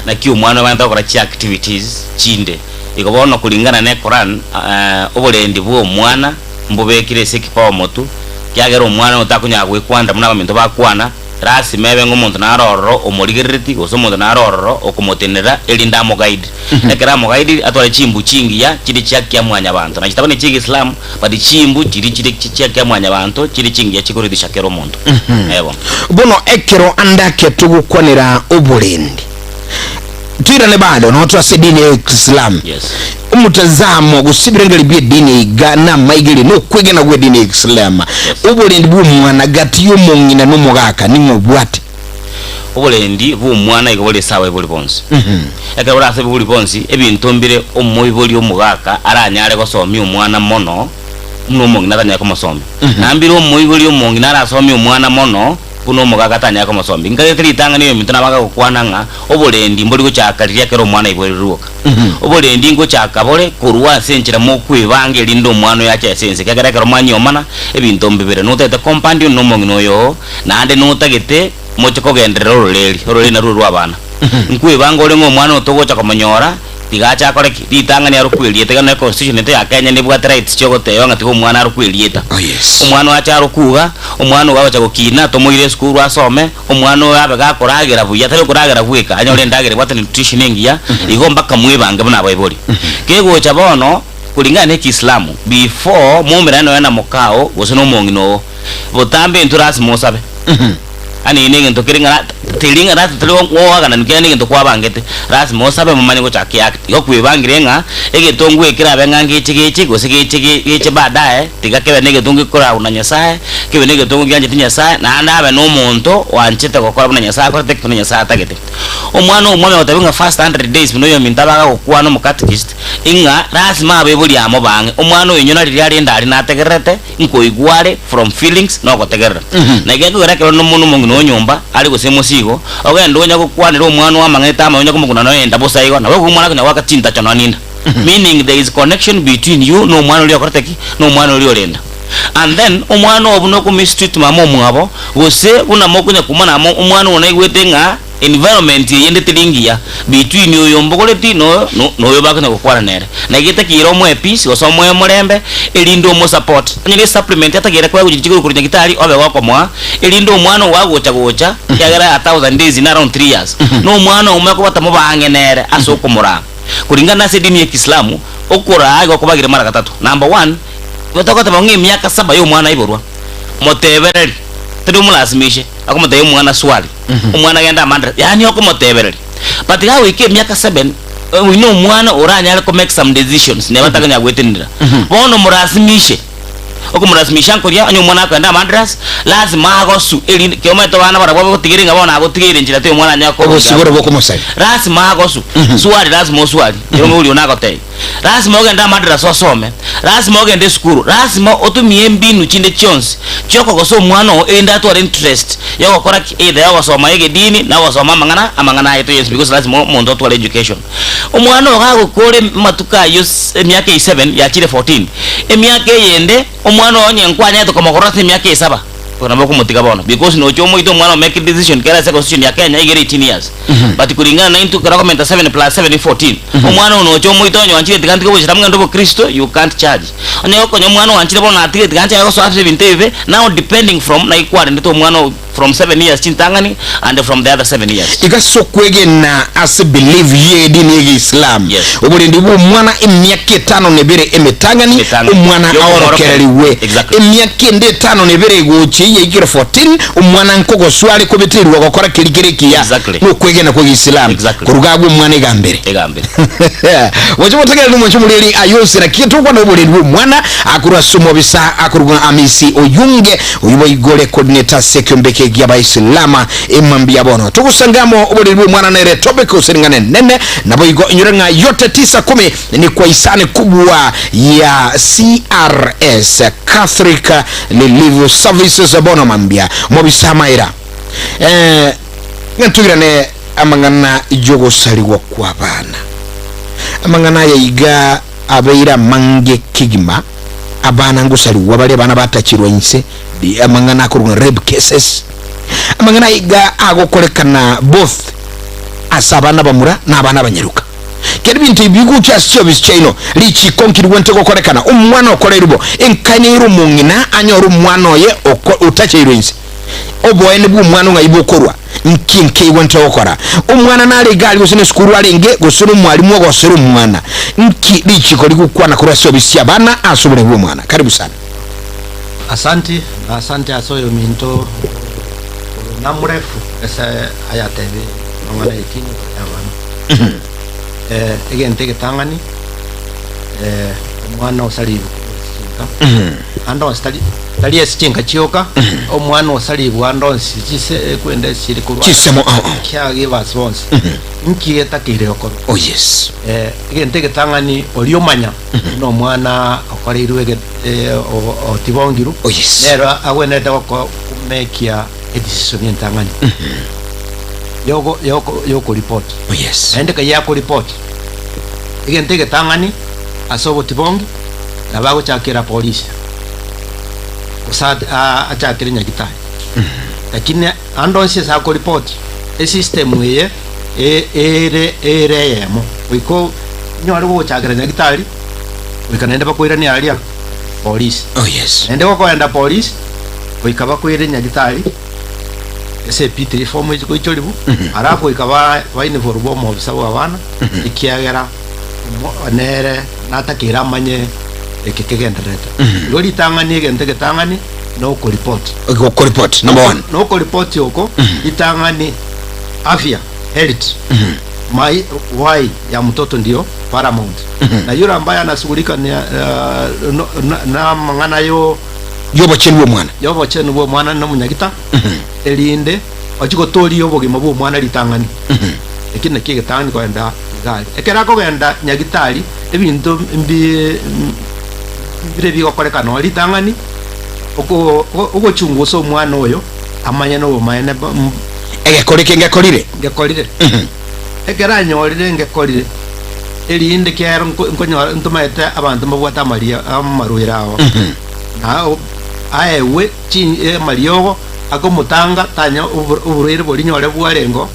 na kio mwana yabona gukora chi activities chinde ikobona kulingana ne Quran obulendi bwo mwana mbubekire sekipawa motu kyagero mwana utakunya gwekwanda muna baminto bakwana rasi mebe ngomuntu naroro omurigereti gosomuntu naroro okumotenera elinda mo guide ekera mo guide atwale chimbu chingi ya kiri cyakya mwanya abantu na kitabone cy'Islam Islam badi chimbu kiri cyakya mwanya abantu kiri chingi ya kikoridisha kero muntu ebo bono ekero andake tugukonera obulendi twirane bado no twase dini ya Islam. Yes. Umutazamo gusibirengeli bye dini gana maigeli no kwegena gwe dini ya Islam. Yes. Obulendi bu mwana gati yo mungina no mugaka nimwe bwate. Obulendi bu mwana igobole sawa ibuli bonsi. Eka bora sabe ibuli bonsi ebintu mbire omoyi boli omugaka aranyale gosomi omwana mono no mungina tanya ko masomi. Nambire omoyi boli omungina arasomi omwana mono kuno mugaka tanya ko masomi. Ngale tritanga niyo mituna baka kwananga obulendi mboli go chakaliya kero mwana iboli ruka. Obulendi ngo chakabole kurwa senchira mo kwibanga lindo mwana yacha sense kagara kero manyo mana ebintu mbibere no tete compound no mungino yo nande no tagete mocho kogendera ororeli na ruru abana nkwibanga ole ngo mwana otogocha komanyora tigacha akoreki ritangani arukwiriete kana constitution ete ya Kenya nibwa rights chogote yonga tiko mwana arukwirieta. Oh yes. Omwana wacha arukuga omwana wacha gukina tomoire school asome omwana yabe gakoragira buya tari koragira bweka anyore ndagire bwate nutrition engiya igomba kamwibange bana bayiboli kegocha bono kulingana ne Kiislamu before mumirano yana mukao gosono mongino botambe nturasi mosabe ani ninge ntokiringa tilinga rat tlo ngoaga na nkene nge ntokwa bangete ras mosabe mumani go chaki act yo kwibangirenga egetongu ekira bengange chigeke gosege badaye tigakebe nege tungu kora unanyasaye kebe nege tungu gyanje tinyasaye na ndabe no muntu wanchete gokora unanyasaye ko tek unanyasaye tagete omwana otabinga fast 100 days bino yo mintabaga okwana mu catechist inga ras mabe buli amo bange omwana oyinyona lili ndali na tegerete inko igware from feelings no go tegerera na gego gerake no muntu no nyumba ali gusemo sigo ogenda onya kukwanira omwana wa mangeta ama onya kumukuna no enda bosaigo na wewe mwana kunya wakatinta chano nina meaning there is connection between you no mwana uli akorteki no mwana uli olenda and then omwana obuno ku mistreat mama omwabo gose kuna mokunya kumana omwana ona igwetenga environment yende tilingia between yo mbogoleti no yobakanya kukwara nere na gite kiro mwe peace osomwe mulembe elindo mo support anyele supplement atagera kwa kujikuru kuri gitari obe wako mwa elindo mwana wagocha yagera 1000 days in around 3 years no mwana umeko batamo bange nere asoko mura kulingana na dini ya Kiislamu okora ago kubagira mara gatatu number 1 batako tabangi miaka 7 yo mwana iborwa motebereri tadu mulazimishe akomotaye mwana swali umwana genda mandra yani okomotebereri but gawe ke miaka 7 we know mwana oranya ko make some decisions ne bataganya gwetenira bono murazimishe okumurazimisha nkoria anyo mwana akanda mandras lazima agosu eli kiyometo bana barabwo gotigiringa bona agotigire njira te mwana nyako obusigoro bwo kumusai lazima agosu swali lazima swali yo muri onagote lazima ogenda mandras osome lazima ogende skuru lazima otumie mbinu chinde chonse choko goso mwana enda to interest yo gukora either wasoma yege dini na wasoma amangana yeto yes because lazima mondo to education omwana ogagukore matuka yo emyaka 7 ya chire 14 emyaka yende omwana onye nkwanya to komokora emyaka 7 kuna kumutika bono because no chomo ito mwana make decision kera se constitution ya Kenya igere 18 years but kulingana na into recommend 7 plus 7 14 omwana no chomo ito onye wanchire tikantike bo chitamanga ndo Kristo you can't charge onye okonye mwana wanchire bono atike tikanje ko so after 20 now depending from na ikware ndito mwana from 7 years chintangani and from the other 7 years igaso kwegena as believe ye dini ya Islam obulendi bu mwana emyaka 5 nebere emetangani omwana aworokereriwe emyaka 5 nebere gochi ye ikira 14 omwana nkogo swali ko betirwa gukora kirikirikiya no kwegena ko Islam kurugagwo omwana egambere waje mutegera no mwancho muliri ayosira kitu kwa obulendi bu mwana akurwa somo bisa akurwa amisi oyunge uyubo igole coordinator sekombeke gyaba Islama imambia bono tukusangamo obulendi mwana nere topic usiringane nene nabo igo inyurenga yote 9-10 ni kwa isani kubwa ya CRS Catholic Relief Services bono mambia mobisa maira ngantugirane amangana ijogo saliwa kwa bana amangana ya iga abeira mange kigima abana ngusaliwa bali abana batachirwa inse di amangana akurunga rape cases amangana iga agokolekana both asabana bamura n'abana banyaruka kedi bintu ibigu kya sio bischaino lichi konkiri wente gokolekana umwana okolerbo enkaniru mungina anyoru umwana oye utachirwa inse oboene bu umwana ngayibo okorwa nkinke wente okora umwana nali gali gusine skuru alenge gusuru mwalimu ogosuru umwana nki lichi koli gukwana kura sio bisya bana asubule bu umwana karibu sana. Asante asoyo minto namurefu esa ayatebe ngana ikini yabana again take tangani mwana osalibu ando stali esinga chioka omwana osalibu ando sise kwende siri kurwa kisemo kyage basons nkieta kireko oh yes again take tangani oliomanya no mwana akoreirwe otibongiru oh yes nero agwenete ko kumekia decision yentangani yoko report oh yes ende kaya ko report igente ke tangani asobo tibongi nabago chakira police usad achakira nyakita lakini andonse sa ko report e system ye ere yemo wiko nyore go chakira nyakitari wikanenda bakwira ni alia police oh yes ende ko enda police wikaba kwira nyakitari ese pitri form iko icholibu arapo ikaba vaine forbo mo bisawa abana ikiagera nere natakira manye ekekegendereta lori tangani egente tangani no ko report number 1 no ko report yoko itangani afya health mai why ya mtoto ndio paramount na yule ambaye anashughulika na mangana yobo chenu bo mwana no munyagita elinde ochiko tori yobo gima bo mwana litangani ekine kige tangani kwenda gali ekera ko genda nyagitari ebintu mbi bire bigokoreka no litangani uko chunguso mwana oyo amanya no mayene egekorire ekera nyorire ngekorire elinde kero nkonyo ntumaete abantu mabwata maria amaruirawo na aewe chi mariogo akomutanga tanya uburere bori nyore bwarengo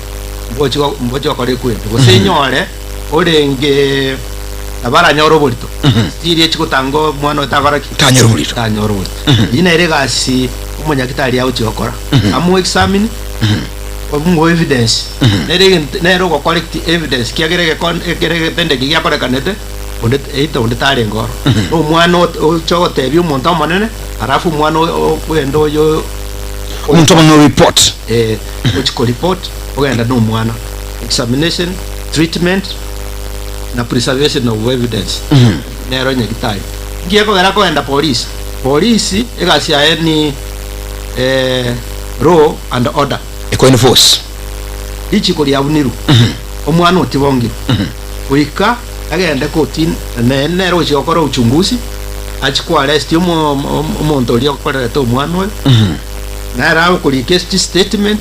mbocho kore kwende gosenyore orenge abara nyoro borito siri chikotango mwana otagara tanyoro borito ine regasi umunyakitari yawo chikokora amu examine omu evidence nero go collect evidence kiagerege kon egerege tende kiakora kanete onde eito onde tarengo no mwana ochote bi umuntu manene arafu mwana kwendo yo umuntu no report ochiko report ogenda no mwana examination treatment na preservation of evidence nero nyakitari ngieko gara kwenda police egasi aeni law and order enforce ichi kuri abuniru omwana otibongi kuika agende kotini nero chikokora uchunguzi achikwa arrest umuntu oli okorera to omwana oyo nara kuri case statement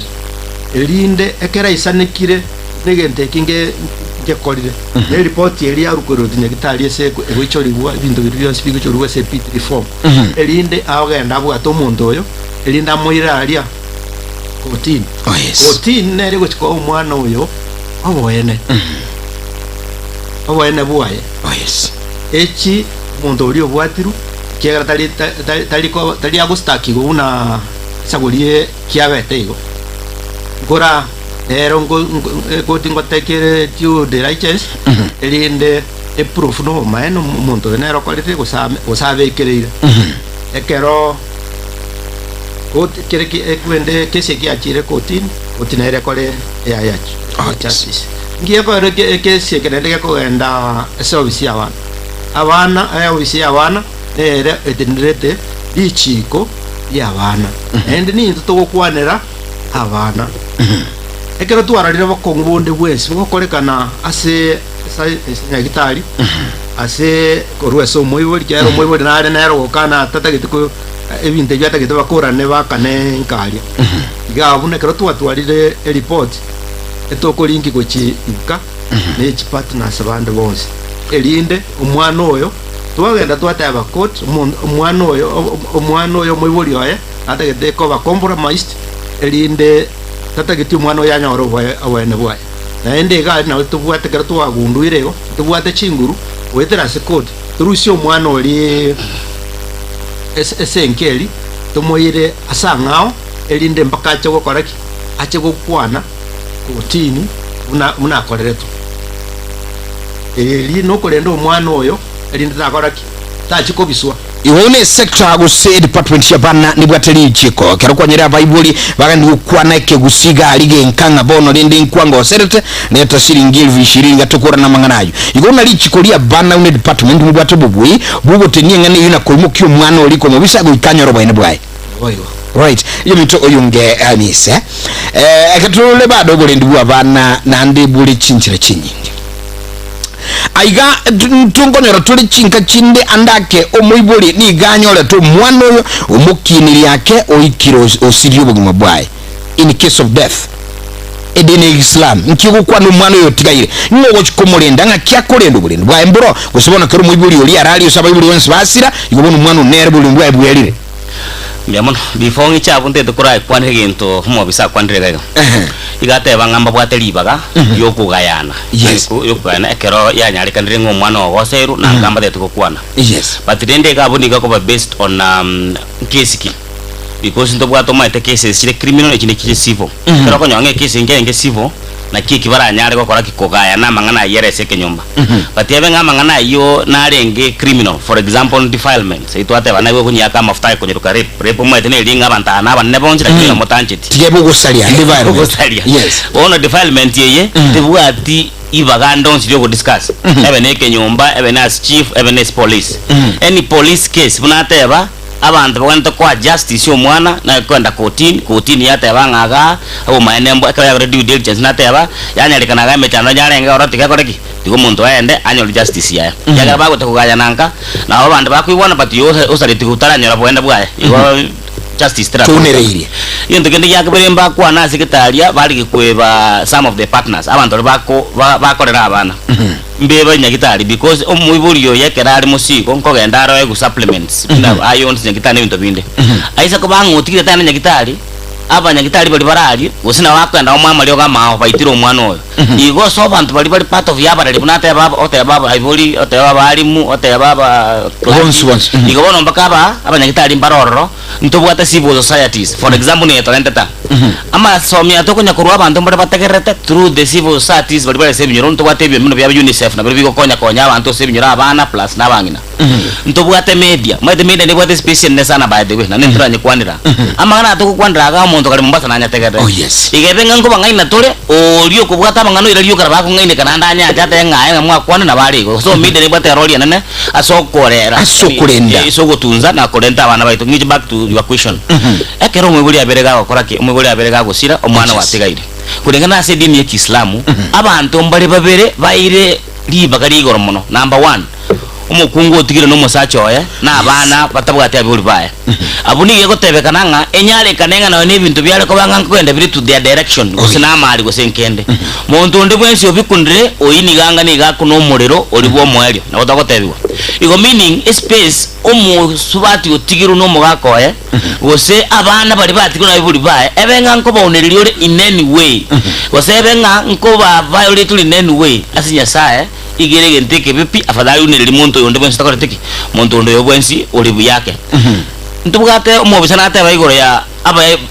elinde ekera isanikire negente kinge ngekorire ne report eri arukoro dinyagitari ese egoichorigwa bintu byose bigochorigwa se pitri form elinde agenda bwa to omuntu oyo elinde amoira aria kotini oh yes kotini nere gochiko omwana oyo oboene buaye oh yes echi muntu oli obwatiru kiagara tali agostaki go una sagorie kiabete igo gora ero koti ngotekere tiu de license elinde e proof no maeno muntu nero kwalite gosabe kereire ekero koti kereki ekwende kese kiachire kotini kotinere kole ya yachi justice ngiye ko kese kenende ko enda service abana service abana ere etenrete ichiko ya abana ende ni ntuto kwanera abana ekero twararira bakongubonde bwese bokorekana ase nyagitari ase korweso moibo ryaro moibo nare nero kana tatagitiko ebinte byatagite bakorane bakane nkalia igabune kero twatwarire report etokolingi gochi nka ne partners bande bonse elinde omwana oyo twagenda twateba court omwana oyo mwiburi oye atagete koba compromised elinde tatageti omwana oyo anyora obwene bwaye naende gari nawe tubwate kera twagunduire go tubwate chinguru wetera se court turusi omwana oli esenkeli tumoire asangao elinde mpaka ache gokoraki ache gokwana kotini una korereto eli no korendo omwana oyo elinde takoraki tachikobiswa iwone sector guse department ya bana nibwateli chiko kero kwanyera baibuli bagandi ukwana ekegusiga alige nkanga bono linde nkwanga oserete neta siringi 20 gatukura na manganayo igona lichikolia bana une department nibwate bubwi bugo tenyengane yuna kolmuki omwana oliko mubisa go ikanyoro bwene bwaye right iyo mito oyunge anise akatule bado golindi bwa bana nandi buli chinchira chinyingi aiga tungonyora tuli chinka chinde andake omuibuli ni ganyora to mwana oyo omukiniri yake oikiro osirio buguma bwaye in case of death edene Islam nkigo kwa no mwana oyo tigaire ngogo chikomulenda nga kyakolendo bulendo bwaye mburo gusibona kero muibuli oli arali osaba ibuli wensi basira igobona mwana nere buli bwaye bwelire Biamono before ngi chabu nte tukura kwanire ginto mo bisa kwanire gayo igate bangamba bwateli baga yokugayana yokugayana ekero yanyari kanire ngo mwana ogoseru na ngamba de tukukwana yes but dende ga buni ga ko based on case ki because ndo bwato maite cases chile criminal e chile civil pero ko nyonge case ngenge civil na kiki baranyare ko kora kikogayana mangana yerese ke nyumba but yebe nga mangana yo na renge criminal for example defilement sai twate bana go kunya kama mafuta ko nyiruka rape mo etene linga bantana banne bonjira kino motanchiti tigebo gosalia defilement yes ono defilement yeye tebuati ibagando nsiro go discuss ebe ne ke nyumba ebe na chief ebe ne police any police case bunateba abantu bagenda kwa justice omwana na kwenda kotini yatebanga abo maenembo akaya due diligence nateba yanyalikana ga metano nyarenga oroti gakoreki tigo muntu aende anyol justice ya yaga bago tukugaya nanka na abo bantu bakwibona bati yo osariti kutaranyora bwenda bwaye igo justice tra tunereire yendo kende yakabiremba kwa na secretariat bali kweba some of the partners abantu bakorera abana mbeba nyagitari because omwiburiyo yekera ari musiko nkogenda aro egu supplements na ions nyagitari bintu binde aisa ko bangutikire tane nyagitari aba nyagitari bali barali usina wakwenda omwama lyo kama baitiro omwana oyo igo so bantu bali part of yaba bali bunate baba ote baba ibuli ote baba alimu ote baba once igo bono mbakaba aba nyagitari mbaroro ntobwata civil societies for example ne talenta ama somya to kunya kurwa abantu mbare bategerete through the civil societies bali bali sebinyoro ntobwate ebyo bino bya UNICEF na bali konya abantu sebinyoro abana plus nabangina ntobwate media ne bwate special ne sana by the way na ntranye kwanira ama na to kwandira ga omuntu kali Mombasa nanya tegerete oh yes igebenga ngo bangaina tole olio kubwata bangano ira lyukara bako ngaine kana ndanya jate ngaye mwa kwana na bali so media ne bwate roli nene asokorera asokurenda isogotunza na korenta abana baitu ngi back to your question ekero mwibuli aberega gokoraki mwibuli aberega gusira omwana watigaire kulengana ase dini ya Kiislamu abantu mbali babere baire libagari igoro muno number 1 umukungu otigire no musacho oya na abana batabwate abuli baye abuni yego tebekana nga enyale kanenga na nebintu byale ko banga kwenda biri to their direction gusina amali gosenkende muntu ndi bwensi obikundire oyini ganga ni ga kuno muriro olibwo mwelyo na gotagotebiwa igo meaning space omusubati otigire no mugako oya gose abana bali batigire na buli baye ebenga nko baoneriri ore in any way gose ebenga nko ba violate in any way asinya sae igere nteke bipi afadhali uneli muntu yonde bwensi takore teki muntu ndo yobwensi olibu yake ntubugate umobisana ate bayigoro ya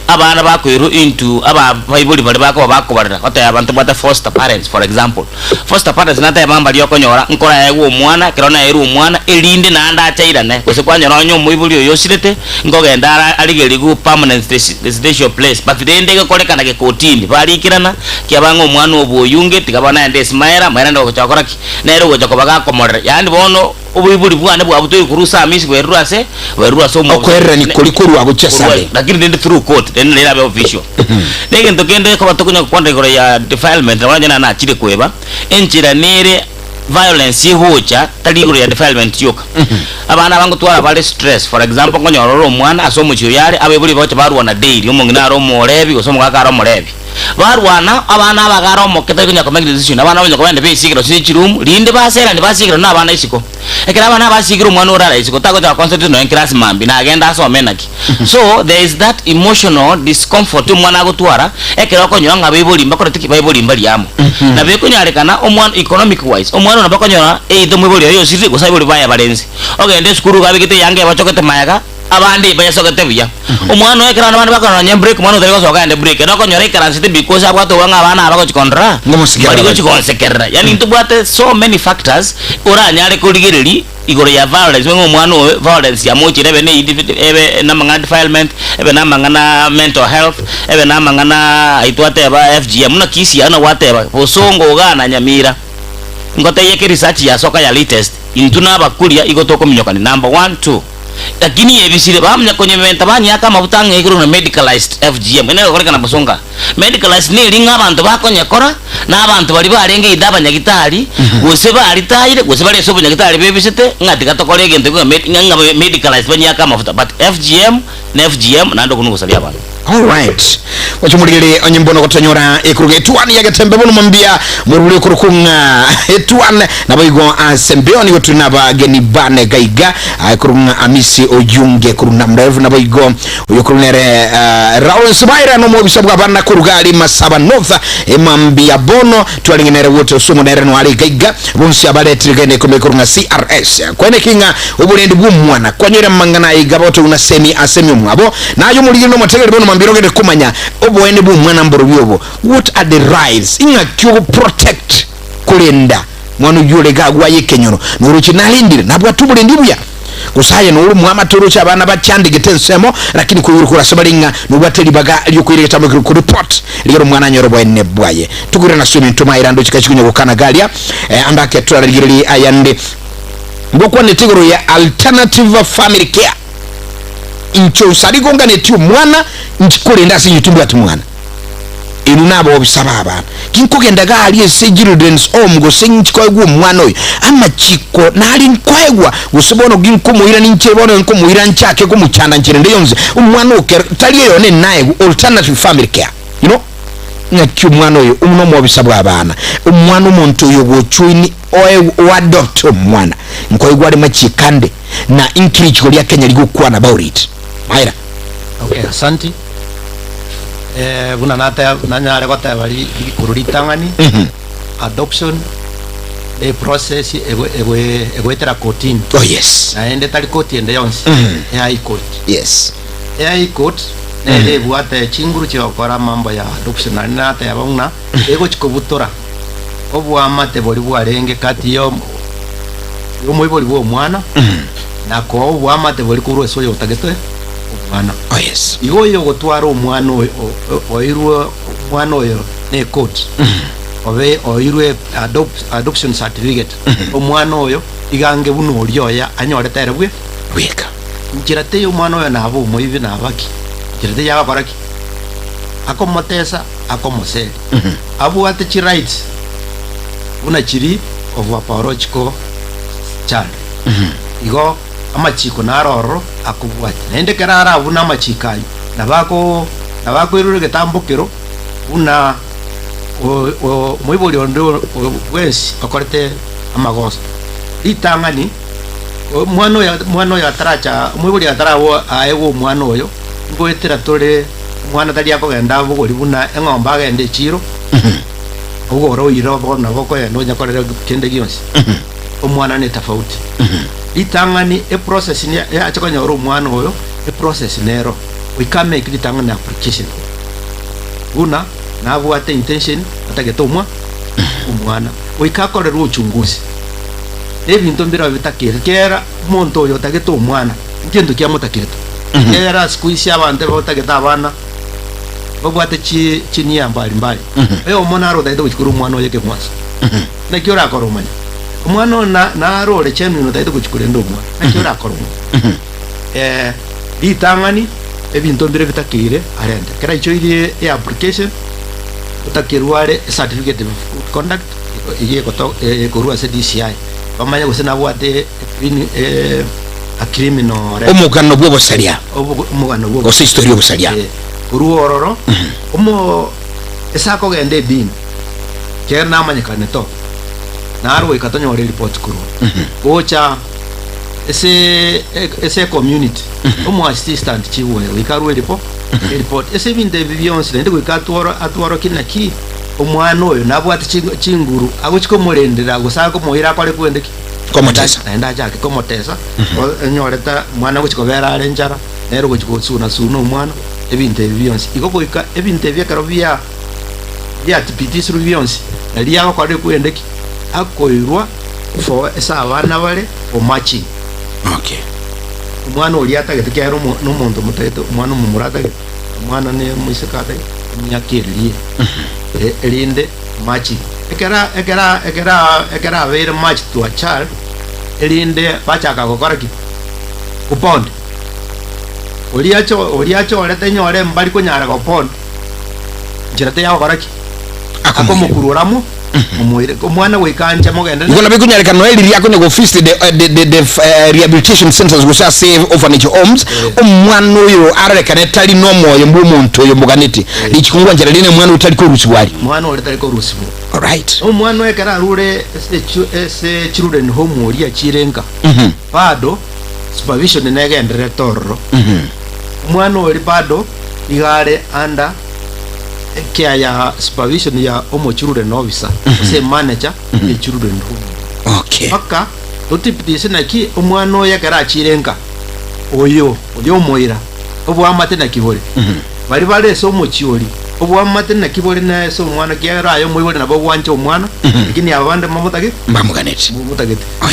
abana bakwiru into aba bayibuli bali bakobarira ote abantu bata foster parents for example foster parents nate bamba lyokonyora nkora yewo omwana kirona yeru omwana elinde na anda achairane kose kwanyora onyo muibuli yosirete ngogenda aligerigu permanent residential place but dende kolekana ke kotini bali kirana kyabanga omwana obuyunge tikabana ende smaira maira ndo kochakoraki nero gochakobaga komorera yandi bono obuyibuli bwane bwabutoyi kurusa amisi werurase omo okwerera ni kulikuru abuchasale lakini dende through court then lera be official nege ntokende ko batokunya kwanda igoro ya defilement abanya na chire kweba enchira nere violence yihucha taligoro ya defilement yoka abana bangu twara bale stress for example ngonyororo omwana asomuchyo yale abebuli bacha baruwa na daily omongina aro morebi osomuga karo morebi barwana abana bagaro mokete kunya make decision abana banya kwende besigiro sichirum linde basera ndi basigiro na abana isiko ekera abana basigiro mwana urara isiko tako ta concentrate no class mambi na agenda so menaki so there is that emotional discomfort mwana gutwara ekera konyo nga bebulimba kora tiki bebulimba liamo na bekunyarekana omwana economic wise omwana na bakonyora eitho mwibuli yo siri gusabuli baya balenzi ogende skuru kabigite yange bachokete mayaga abandi bayasogete buya omwana wekera n'abandi bakononya break mwana utari gosoka ende break nakonyora ikaranzite because abwato wanga abana abakokondra bali gochikonsekerera yani ntubwate so many factors oranyare kuligiriri igoro ya violence wengo mwana violence ya mochire ebe namanga defilement ebe namanga mental health ebe namanga aitwate ba FGM na kisi ana wateba osongo gana Nyamira ngote yeke research ya soka ya latest intuna bakulia igotoko minyokani number 1 2 lakini ebisire bamnya kwenye mentabani aka mabutange iguru na medicalized FGM ene goreka na basonga medicalized ni linga abantu bakonya kora na abantu bali barenge idaba nyagitari gose bali tayire gose bali sobo nyagitari bebisite ngati gatokole gende ko medicalized banya aka mafuta but FGM na FGM nando kunugo salia abantu. All right. Wachumuligele onyimbono kutonyora ekuruge etuani yagatembe bono mambia murule kurukunga etuan na boigo asembeoni kutunaba geni bane gaiga kurunga amisi oyunge kurunga mrevu na boigo uyokurunere Raul Subaira no mobisabwa bana kurugali masaba north mambia bono tualingenere wote usumu nere no ali gaiga bonsi abale trigene kumekurunga CRS kwene kinga ubulendi bumwana kwanyira mangana igaboto unasemi asemi mwabo na ayumuligele no mategere bono mbirogede kumanya obwene bu mwana mboro byobo what are the rights inga kyo protect kulinda mwana yule gagwa yekenyono nuruchi nalindire nabwa tubule ndibuya kusaye no mwama turucha abana bacyandigete nsemo lakini kuyurukura sabalinga nubateli baga lyo kwireta mu report ligero mwana nyoro bwene bwaye tukure na sumi ntuma irando chikachikunya gukana galia andake twara ligeri ayande ngokwa netigoro ya alternative family care incho sarigonga netiu mwana nchikore ndasi yutumbu ati mwana inunabo obisababa kinkogenda gali ese children's home go sinchikoegwa mwana oyo ama chiko nali nkoegwa usibono ginkomuira ninchebono nkomuira nchake kumuchanda nchirende yonze umwana oke tali yone naye alternative family care you know ngakyu mwana oyo umno obisabwa abana umwana omuntu oyo gochwini oe adopt mwana nkoegwa ali machikande na increase ko lya Kenya ligukwana about it Maira. Okay, asante. Buna nata nanyare kota bali kururitangani. Adoption the process egwetera courtin. Oh yes. Na ende tali court ende yonse. High court. Yes. High court nele buate chinguru che okora mambo ya adoption na nata ya buna ego chikobutora. Obu amate boli bwarenge kati yo umwe boli bwo mwana. Na ko obu amate boli kurwe soyo utagete mwana. Oh yes. Igoyo gotwara omwana oirwe mwana oyo ne court. Obe oirwe adoption certificate. Omwana oyo igange buno olyoya anyore terebwe weka. Njirate yo mwana oyo nabo moive nabaki. Njirate yaga baraki. Akomotesa akomoseli. Abu ate chi rights. Una chiri of a biological child. Igo amachiko naroro akubwati nende kerara abuna amachikayo nabako irure getambukiro una moiboli ondo wesi akorete amagoso itangani mwana ya taracha moiboli atarawo aego mwana oyo ngoetera tore mwana tali akogenda bugori buna engomba agende chiro ugoro iro bona boko ya nonya korera kende gionsi omwana ne tofauti itangani e process ni ya chakonya ro mwana oyo e process nero we can make itangani application una na bwate intention atagetomwa umwana we ka korera uchunguzi ebintu mbira bitakira kera monto oyo tageto mwana ngendo kya motakira era squeeze abantu botageta abana bobwate chini ya mbali eyo mona ro daido chikuru mwana oyo ke mwanzo na kiora koromanya umwana na role chenu no daido kuchikure ndo mwana na kiora koromanya bitangani ebintu mbire bitakire arende kera icho iri e application utakirware certificate of conduct iye koto korua se DCI bamanya gusena bwate a criminal omugano bwo bosalia omugano bwo ose historia bosalia kuruororo omo esa ko gende din ker na manyakane to naro ikatonyore report kuru gocha ese community omo assistant chiwe ikaru report ese binde bibionse ndende atwaro kinaki omwana oyo nabwati chinguru aguchiko morendera gusako moira kwale kwendeki komotesa naenda jake komotesa nyoreta mwana guchiko bera arenjara nero guchiko suna omwana ebinte bibionse ikogoika ebinte byakaro bya tipitisi bibionse nali yako kwale kwendeki akoirwa for esa abana bale o matching. Okay. Umwana uli atagete kero n'umuntu mutete umwana umumurata umwana ne muisekate myakiriye elinde matching ekera very much to a child elinde bachaka gukora ki kuponde oliacho olete nyore mbali kunyara kupond jirate yaho gukora ki akomukururamo omwana wekanja mogenda ngona bikunyareka noeli lyako ne go fist the rehabilitation centers go save orphanage homes omwana oyo arareka netali no moyo mbu muntu oyo muganiti lichikungwa njara line mwana utali ko rusibwali mwana utali ko rusibwa. All right. Omwana wekara rure ese children home oli achirenga bado supervision negendere torro omwana oli bado igare under care ya supervision ya omo children officer se manager e children home. Okay. Paka dotipidise na ki omwana oya kara chirenga oyo moira obwa amate na kibole bari bare so mo chioli obwa amate na kibole na so mwana kera ayo moibole na bwanje omwana ikini abande mamutage mamuganeti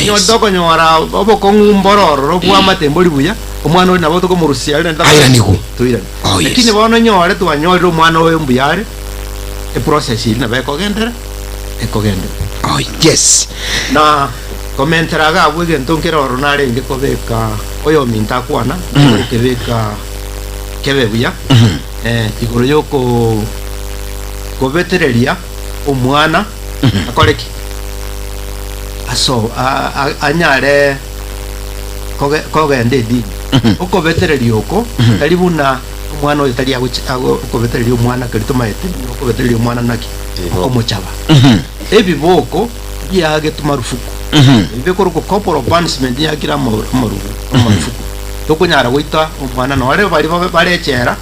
nyo doko nyora obo kongumbororo obwa amate mboli buya omwana oli nabo toko murusia ale ndaba ayaniku tuira lakini bono nyore twanyore omwana oyo mbuyare e process ina ba ekogenda oh yes na komentera ga bwege ntonkero ronare nge kobeka oyo minta kwana kebeka kebebuya igoro yoko kobetereria omwana akoreki aso anyare kogende di okobetereria oko talibuna omwana oyo tali okobetereria omwana kalitumaete okobetereria omwana naki omochaba ebiboko byage tumarufuku bikoro ko corporal punishment yakira marufuku tokunyara goita omwana no are bari barechera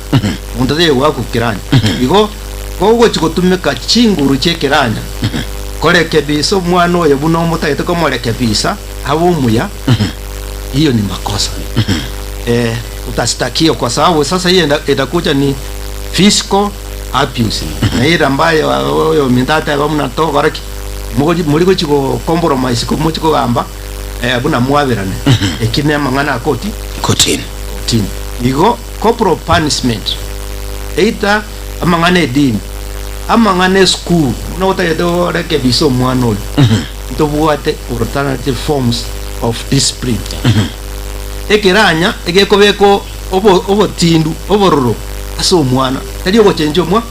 muntu ze wakukiranya bigo kogo chikotumika chinguru chekeranya koreke biso mwana oyo buno mutaite ko moreke bisa habumuya hiyo ni makosa utastakiwa kwa sababu sasa hii itakuja ni fiscal abuse na ile ambayo oyo mindata bamuna to baraki muri chiko compromise ko muchiko gamba buna muabirane ekine mangana kotini igo corporal punishment eita amangana edini amangana school no utayedo reke biso mwana oyo ntobuate alternative forms of discipline ekiranya egekobeko obo tindu obororo aso mwana taliyo gochenjo mwana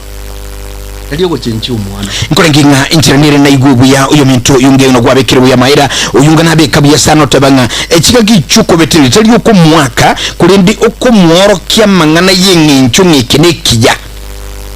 nkorenginga internere na igubu ya uyo minto yunge no gwabekere ya maira uyunga nabe kabya sana tabanga ekiga gichuko beteri taliyo ko mwaka kulendi okomworo kya mangana yengincho ngekenekija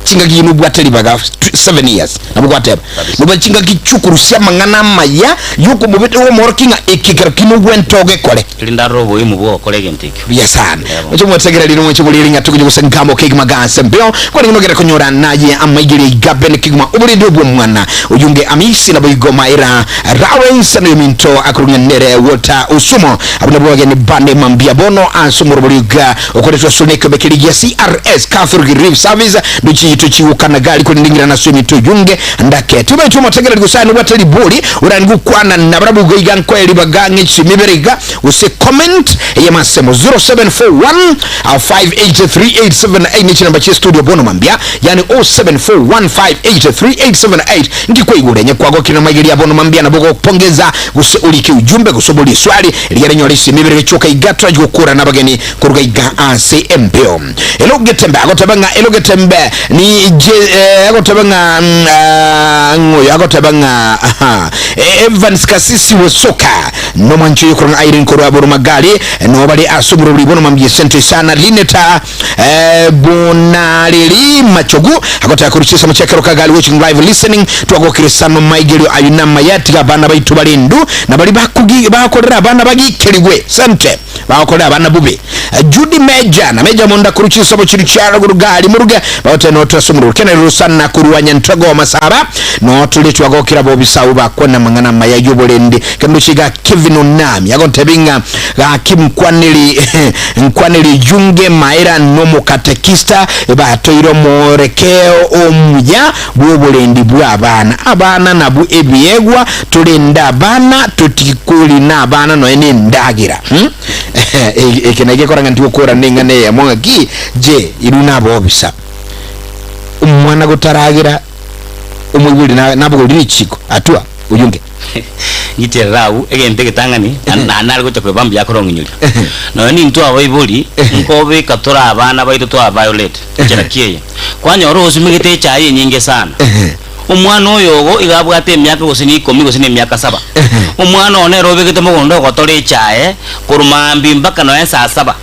chinga ginu bwateli baga 7 years nabugwateba muba chinga gichukuru sya mangana maya yuko mubete wo morokinga ekikara kinu gwentoge kole lindaro boy mubo kole gentikyo yesana echo mwategera lino mwacho buliringa tukunye kusangambo kigma ganse mbeo kwa ningo gera kunyora naye amagire gaben kigma ubuli dobwo mwana uyunge amisi na boygoma era Lawrence na minto akurunya nere wota usumo abunabo gani bande mambia bono ansumuro buliga okoletwa soneke bekirigia CRS Catholic Relief Service duchi tuchiukana gali kuningira na swimi tuyunge ndake tuba tumo tegera gusana watali boli urangu kwana nabarabu goigan kwa elibagange chimiberiga use comment yamasemo 0741 5838878 nichi namba studio bono mambia yani 0741583878 ngikwe igurenya kwago kina magiri ya bono mambia na bogo pongeza guse uliki ujumbe gusobuli swali liyarenyo lisi mibere choka igatra jukura nabageni kuruga iga ACMBO elogetembe agotabanga elogetembe ni agotabanga ngoyo agotabanga Evans Kasisi Wesoka no mancho yukron Irene Koraburu Magali no bali asuburu libono mambie sente sana Lineta Bonalili Machogu agota kurishisa machakero kagali watching live listening tuwago kirisano maigelu ayuna mayati abana baitu balindu na bali bakolera abana bagikerigwe sente bakolera abana bube Judy Meja na Meja monda kurishisa mochiri chara gurugali muruga bawote no twasumuru kena rusana kuruwanya ntago wa masaba no tulitwago kirabo bisawu bakona mangana mayayo bolendi kendo chiga Kevin Onami agontebinga Kim Nkwanili Junge Maera nomo katekista batoiro morekeo omuya bwobolendi abana nabu ebiegwa tulenda abana tutikuli na abana no ene ndagira ekenage koranga ntikokora ningane ya mwanga ki je iruna bobisa umwana gutaragira umwibuli nabo lirichiko atwa uyunge ngiterau egente getangani anali gocha kwebamba yakoronginyuri no ni ntwa bayibuli nkobe katora abana baito twa violate kira kiye kwanya orozi migite chaye nyinge sana umwana oyogo igabwate emyaka gosini 10 gosini emyaka 7 umwana one robe gete mugondo gotore chaye kurumambi mpaka no saa 7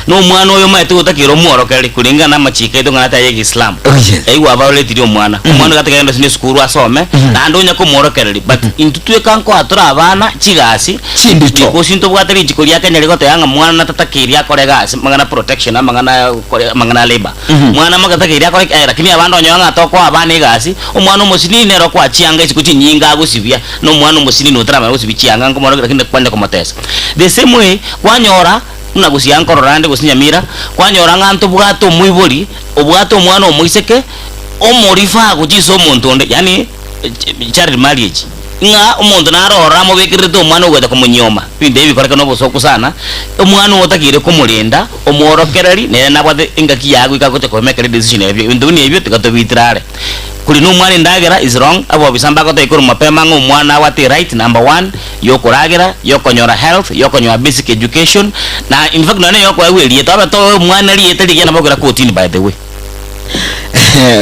no mwana oyo maite utakiro muoro kali kulingana machike to ngata ya Islam aiwa violate dio mwana gatagenda sine skuru asome na ndonya ko muoro kali but intutwe kanko atora abana chigasi chindito ko sinto bwatari chikolia kenya ligoto yanga mwana natatakiria kore gasi mangana protection mangana labor mwana magatakiria kore lakini abando nyanga toko abana igasi umwana musini nero kwa chianga isikuchi nyinga agusibia no mwana musini no trama usibichianga ngo muoro lakini kwanja komotesa the same way kwanyora una gusiyanko rorande gusinyamira kwanyora nganto bwato muibuli obwato mwana omuiseke omorifa gujiso omuntu onde yani child marriage nga omuntu narora mo bekirito mwana ogweta kumunyoma pinde bikoreka no bosoku sana omwana otakire kumulinda omworokereri ne nabwate ingaki yagu ikakote ko make decision ebyo nduni ebyo tikatobitrare kuli no mwana ndagera is wrong abo bisamba ko tekuru mapema ngo mwana wati right number 1 yokuragera yokonyora health yokonyora basic education na in fact nane yoko aweli to mwana liete ligena bogera kotini by the way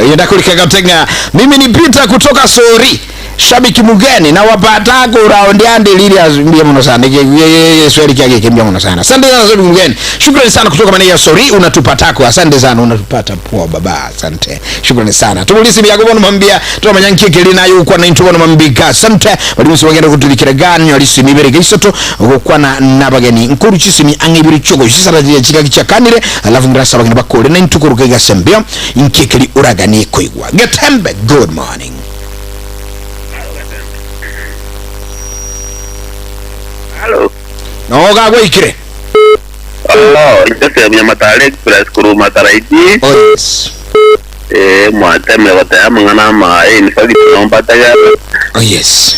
yenda kulikaga tenga mimi ni Peter kutoka Sori shabiki mugeni na wapata ko round ande lili azumbia mno sana swali kyake kimbia mno sana asante sana shabiki mugeni shukrani sana kutoka maeneo ya Sori unatupata kwa asante sana unatupata poa baba asante shukrani sana tumulisi bya gobono mambia tumanyanki kelina yuko na intubono mambika asante bali musibagenda kutulikira ganyo alisi mibere gisoto okwa na nabageni nkuru chisimi angibiri choko sisara chika kichakanire alafu ngrasa bagenda bakole na intukuru kega sembia inkekeli uragani koigwa getembe good morning. Hello. No ga ikire. Oh, itase mnyamatale express kuru mataraiti. Oh yes. Mwateme wata mangana ma ni fagi nomba taga. Oh yes.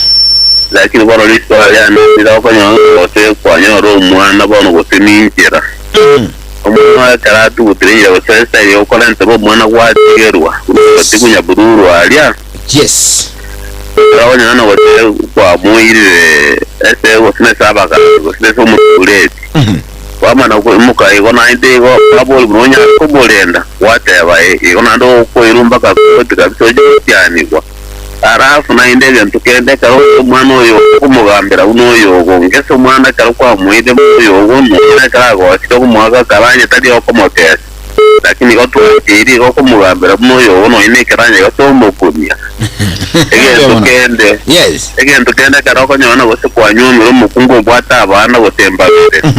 Lakini bono listo ya ndio kwa nyo wote kwa nyoro mwana bono wote ninjira. Omwana karatu utirira wosesa yo kolente bo mwana wa tigerwa. Tikunya bururu alia. Yes. Rawonya nana wote kwa muire ese wosne sabaka wosne so mutuleti wama na ko muka igona inde go abol bronya ko bolenda whatever igona ndo ko irumba ka ko tika cyane kwa arafu na inde gantu kende ka mwana oyo kumugambira uno yo go ngeso mwana ka kwa muide yo go mwana ka go sito kumwaga kabanye tadi okomotesa lakini ko tuiri ko kumugambira uno yo no ine karanye ko tomokumia yes again to kenda karoko nyona gose kwa nyumiro mukungu bwata abana gotemba bere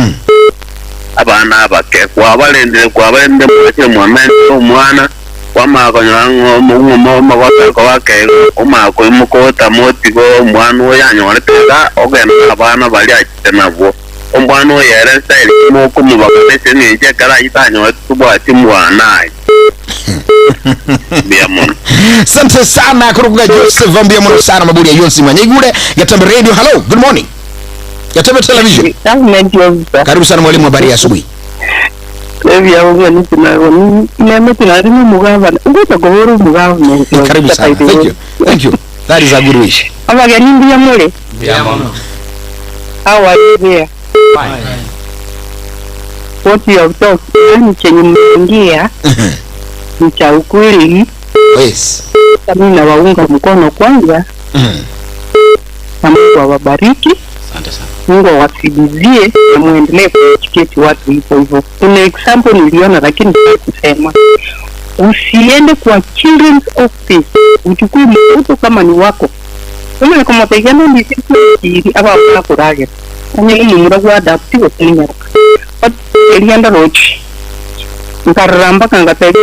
abana abake kwa balende mwete mwamene omwana kwama konyango mugumo magota ko wake omako imukota moti go mwana oyanyore tega ogenda abana bali akitenabo omwana oyere style moko mubakete nije kara itanyo tubwati mwana biamono. Asante sana kuruga Joseph ambia mwana sana mabuli ya Yonsi Manyigure Yatambe Radio. Hello, good morning. Yatambe television. Karibu sana mwalimu, habari ya asubuhi. Levi ya uwe nisi na goni Nemeti na rimu mugava Nguta kuhuru mugava Karibu sana, thank you. That is a good wish. Aba gani mbia mule? Biamono. How are you here? Fine. What you have talked ni chenye mmengia ni cha ukweli. Yes. hata mimi nawaunga mkono kwanza. Na Mungu awabariki. Asante sana. Mungu awasidizie na muendelee kueducate watu hivyo. Kuna example niliona lakini kusema usiende kwa children's office uchukue mtoto kama ni wako. Kama kama pegana ni sisi aba wala kurage. Kwenye ni muragwa adapt kwa kunya. But elianda rochi. Nkaramba kanga tege.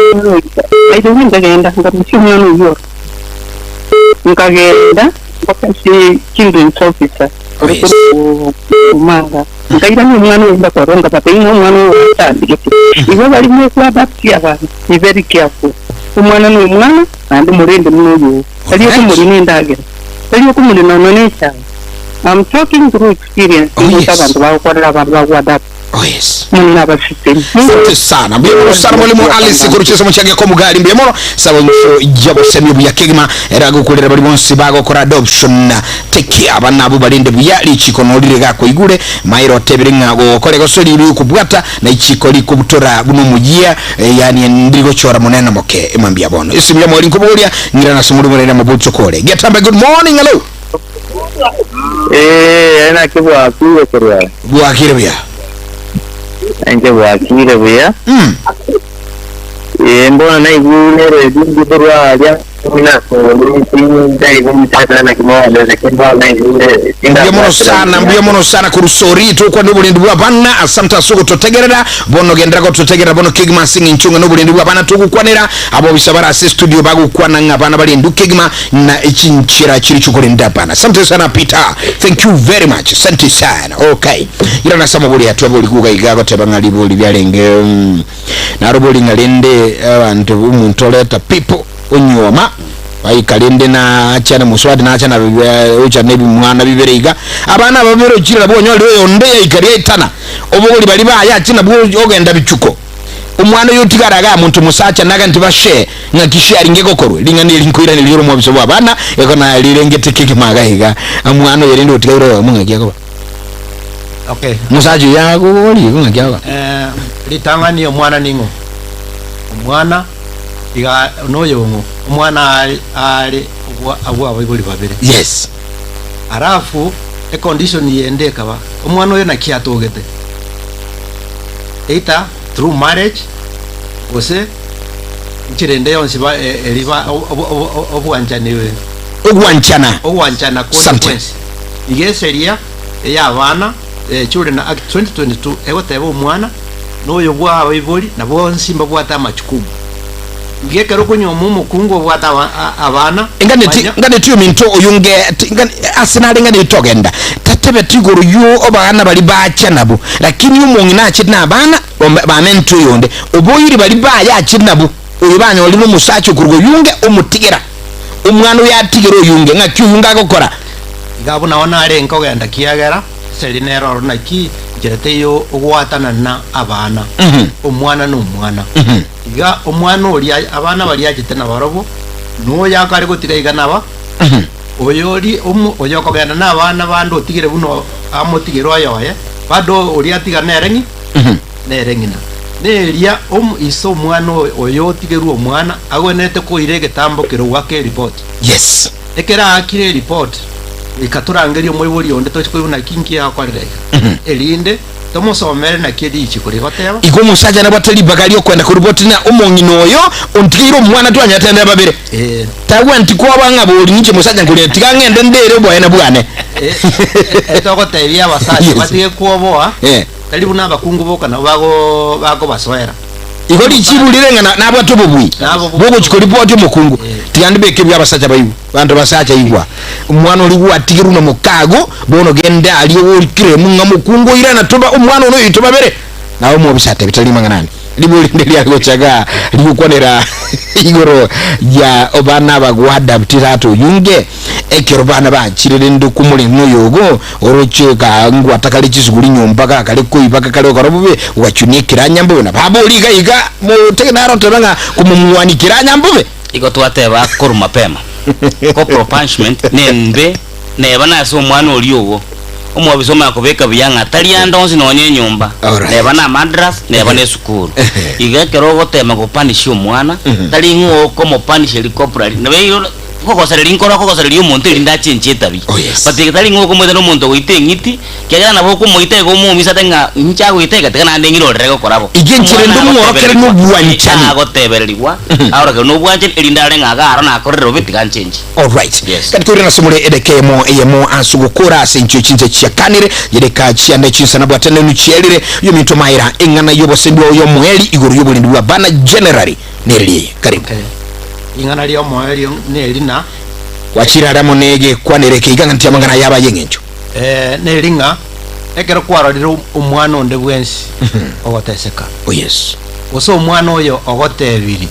Aido ngenda ngamshimyo no. Nkagenda mpaka si children's officer. Umanga nkaira ni mwana wenda koronga papa ino mwana watandike ibo bali mu kwa bapti abantu be very careful umwana no mwana andi murende muno aliyo kumuri ndagera aliyo kumuri no nature. I'm talking through experience. Abantu bakorera abantu bagwada. Oh yes. Muna basiteni. Asante sana. Mbiyemo sana mwalimu Alice kurucheza muchage ko mugali mbiyemo sabo mfo jabo semi buya kigma era gukolera bali bonsi bago kora adoption take abana abo balinde buyali chikono lirega ko igure mairo tebiri ngago kore gosoli biri kubwata na ichiko liko butora buno mujia yani ndiko chora munena moke emambia bono isimya mwali nkubulia ngira na sumuri munena mabucho kore Getambe. Good morning. Hello. Ana kibwa kire kore bwa kire bya anje bwa kire bya mbona na igune redu bwa ya mina ko ni dai go mtata na kimoja za kibwa na igune mbiyemo sana kurusori to kwa nobulindi bwa bana asanta suko totegerera bono gendera ko totegerera bono kigma singing chunga nobulindi bwa bana tukukwanira abo bisabara ase studio bagu kwana ngabana bali ndu kigma na ichinchira chiri chukulinda bana. Asante sana Peter, thank you very much, asante sana. Okay, ila nasema buli atwa buli kuga igago tebangali buli byalenge na robuli ngalende abantu umuntu leta people unyoma bayikalende na achana muswadi na achana ucha nebi mwana bibereiga abana babero chira bonyo lyo onde yikariye itana obugoli bali baya achina bwo ogenda bichuko umwana yotigaraga muntu musacha naga ntibashe ngakishari ngekokorwe lingani linkwira ni liro mwabiso bana ekona lirengete kikimaga higa amwana yerendo otigaro mungagiako. Okay, musaji yago oli ngagiako litangani omwana ningo omwana iga noyongo omwana ali agwa babiri babiri. Yes. Arafu e condition yende kaba omwana oyo nakiatogete either through marriage ose nchirende yonse ba eliba obwanjaniwe ogwanchana consequence igeseria ya bana children act 2022 egoteba omwana noyo bwa babiri na bonsi mbabwata machukumu ngekero kunyomu mukungu bwata abana ngane tu minto oyunge asinali ngane togenda tatebe tiguru yu obana bali bacha nabo lakini umungi na chidna abana bamentu yonde oboyiri bali baya achinabu uyibanya oli musacho kurgo yunge umutigera umwana yatigera oyunge ngakyunga gokora ngabo naona ale nkogenda kiyagera selinero naki jeteyo ogwatana na abana omwana no mwana iga omwana oli abana bali agitena barobo no yakari gutiga igana ba oyori oyo kogenda na abana bando otigere buno amotigero ayoye bado oli atiga nerengi nerengina neria iso mwana oyo otigeru omwana agwenete ko irege tambo kirwa ke report. Yes. Ekera akire report ikaturangerio mwiburi onde to chikuna kinki yakwarire elinde tomusomere na kidi chikuri bateba iko musaja na batali bagali okwenda ku report na umongino oyo ontigiro omwana tu anyatenda babere tagwa ntiko abanga boli nje musaja ngule tigangende ndere bwa ena bwane etoko tebya basaje batige kuoboa karibu na bakungu boka na bago basoera igoli chibulire na nabwato bubwi bogo chiko report mukungu tiyandibeke kebya basaja bayibu bantu basaja igwa umwana oli gwatigiru na mukago bono genda aliyo olikire munga mukungu ira na toba umwana ono yitoba bere nawo mu bisate bitali manganani libuli ndeli akochaga likukwanera igoro ya obana bagwada butirato yunge ekero bana bachirire ndukumuli noyogo orocheka ngwa takali chisuguli nyombaka kale koibaka kale karobube ugachunikira nyambo na babo liga iga mu tekenaro tebanga kumumwanikira nyambo iko twateba koru mapema ko punishment nembe neba naso mwana oliowo omwabisoma yakobeka biyanga tali andonzi nonye nyumba neba na madras neba ne school igekero gotema gopanisha omwana tali ngo como punish helicopter nebe kokosera linkora kokosera lyumuntu linda chenche tabi pati tali ngo como deno muntu goite ngiti kegana nabo kumoite go mu misa tenga ncha goite ka tenga ndengiro rego korabo igenchire ndumu orokere no buanchani agotebererwa ahora ke no buanchani linda renga garo na korero bitika chenche. All right, katikuri na somule edekemo eyemo asugukura sencho chinze chiakanire yedeka chiande chinsana bwatene nuchielire yominto maira engana yobo sendwa yo mweli iguru yobo lindwa bana generally nerili karibu ingana lyo mweli nelina wachira ramo nege kwanereke iganga ntiamangana yaba yengencho nelinga ekero kwarorira omwana onde bwensi ogoteseka. Oh yes, oso omwana oyo ogotebiri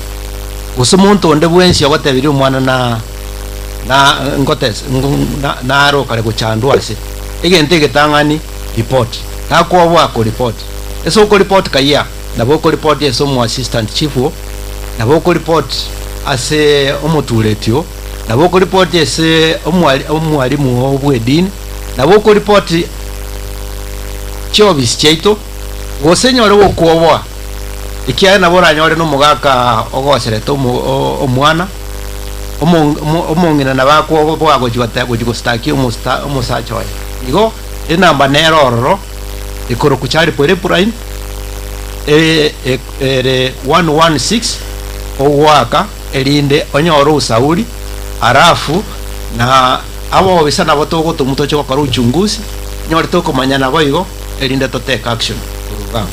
oso muntu onde bwensi ogotebiri omwana na ngotes na aro kale kuchandwa ase igente getangani report nakobwa ko report eso ko report kaya nabo ko report eso mu assistant chief nabo ko report ase omutuletio nabo ko report ase omwalimu obwedini nabo ko report chobis cheito gosenyore okobwa ikia nabo ranyore no mugaka ogoserete omwana omongina nabako bwago jwata umusacha wae igo enamba nerororo ikoro kuchari pore prime 116 owaka elinde onyoro usauri arafu na abo bisana botogo tumutocho kwa uchunguzi nyore toko manyana boigo elinde to take action uruganga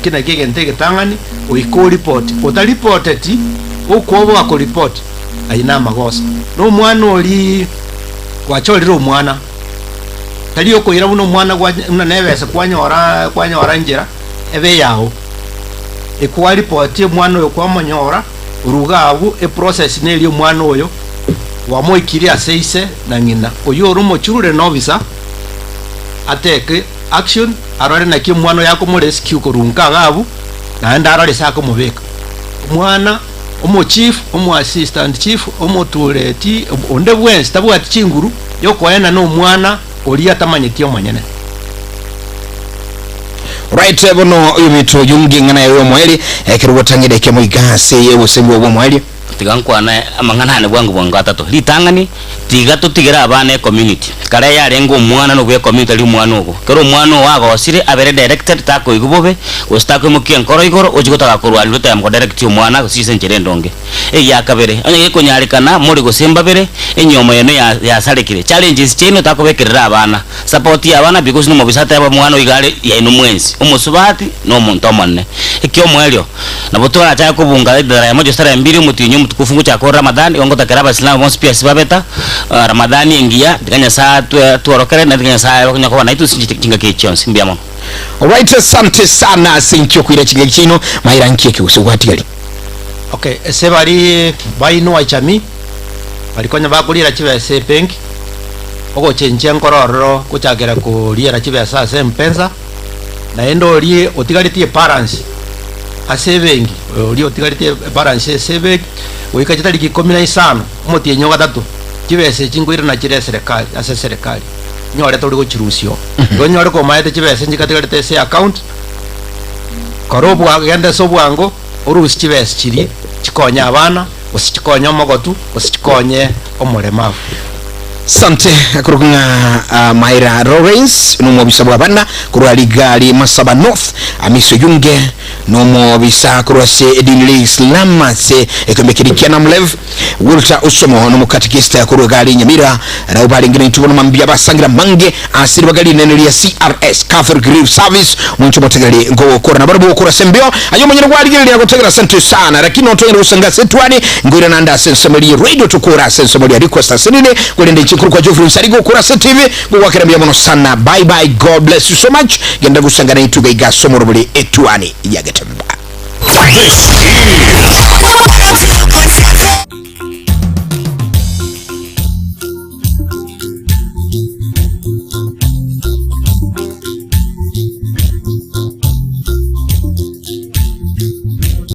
kina kigente tangani uiko report uta report eti uko bwa report aina magosa no mwana oli wachorira omwana tali okoira buno mwana una nevese kwanyora njira ebe yawo ikuwa report mwana oyo kwa manyora urugabu process neli mwana oyo wamoikiri aseise na ngina oyo rumo churure novisa ateke action arore na ki mwana yako mo rescue ko runga gabu na ndaro lesako mubeka mwana omo chief omo assistant chief omo tureti onde bwensi tabu ati chinguru yokoena no mwana oli atamanyetio manyene. Right, bono yumito yungi ngana yo mweli ekirubotangire kemo igase yewo sembo bwo mweli tigankwana amangana bwangu bwangu atatu litangani tigato tigera abane community kare yarengo mwana no gwe community ali mwana ogo kero mwana wago osire abere directed tako igubobe ostako mukien koro igoro ojigota ko rwali ruta yamko direct mwana ko sise njere ndonge yakabere anye ko nyarikana muri go semba bere enyomo yeno ya sarekire challenges cheno tako bekerera abana support ya abana because no mobisata aba mwana igale ya ino mwenzi umusubati no muntu omonne ikyo mwelyo nabotora cha kubunga dara ya mojo stara mbiri mutinyo mutukufungu cha ko Ramadhani ongo takera Islam bonsi pia sibabeta Ramadhani ingia dikanya saa tuorokere na dikanya saa kunya kwa naitu sinjinga kichon simbiamo. Alright, asante sana sinkyo kuira chinga chino maira nkeke usubwatigali. Okay, sebari baino wachami balikonya bakulira chibese penki ogo chenche nkororo kuchagera kulira chibesa sempenza na endo oli otigalitie parents asebengi oli otigalitie parents sebengi oikachitali kikomina isano mutie nyoga tatu chibese chingwira na chire serikali ase serikali nyore to ligochirusio nyore ko maete chibese njikatigalite se account karobu agenda sobwango orusi chibese chiri chikonya abana osikonya mogotu osikonye omuremavu. Sante kurukunga Maira Lawrence numo bisabu abana kurwa ligali Masaba North amiso yunge numo bisa kurwa se edinile Islam se ekembekirikia na mlev Walter Usomo numo katikista kurwa gali Nyamira na ubali ngine tubono mambia basangira mange asiri bagali nenelia CRS Catholic Relief Service muncho motegali ngo kora na barabu kora sembio ayo manyero gwali gili ya kutegala sante sana lakini otoyere usanga setwani ngoira nanda sensomalia radio tukura sensomalia request asinine kwende chikuru kwa Jofri Nsarigo Kurasa TV kuwakerambia mono sana. Bye bye, God bless you so much. Genda gusangana ituga igaso morobuli etuani yagetemba. This is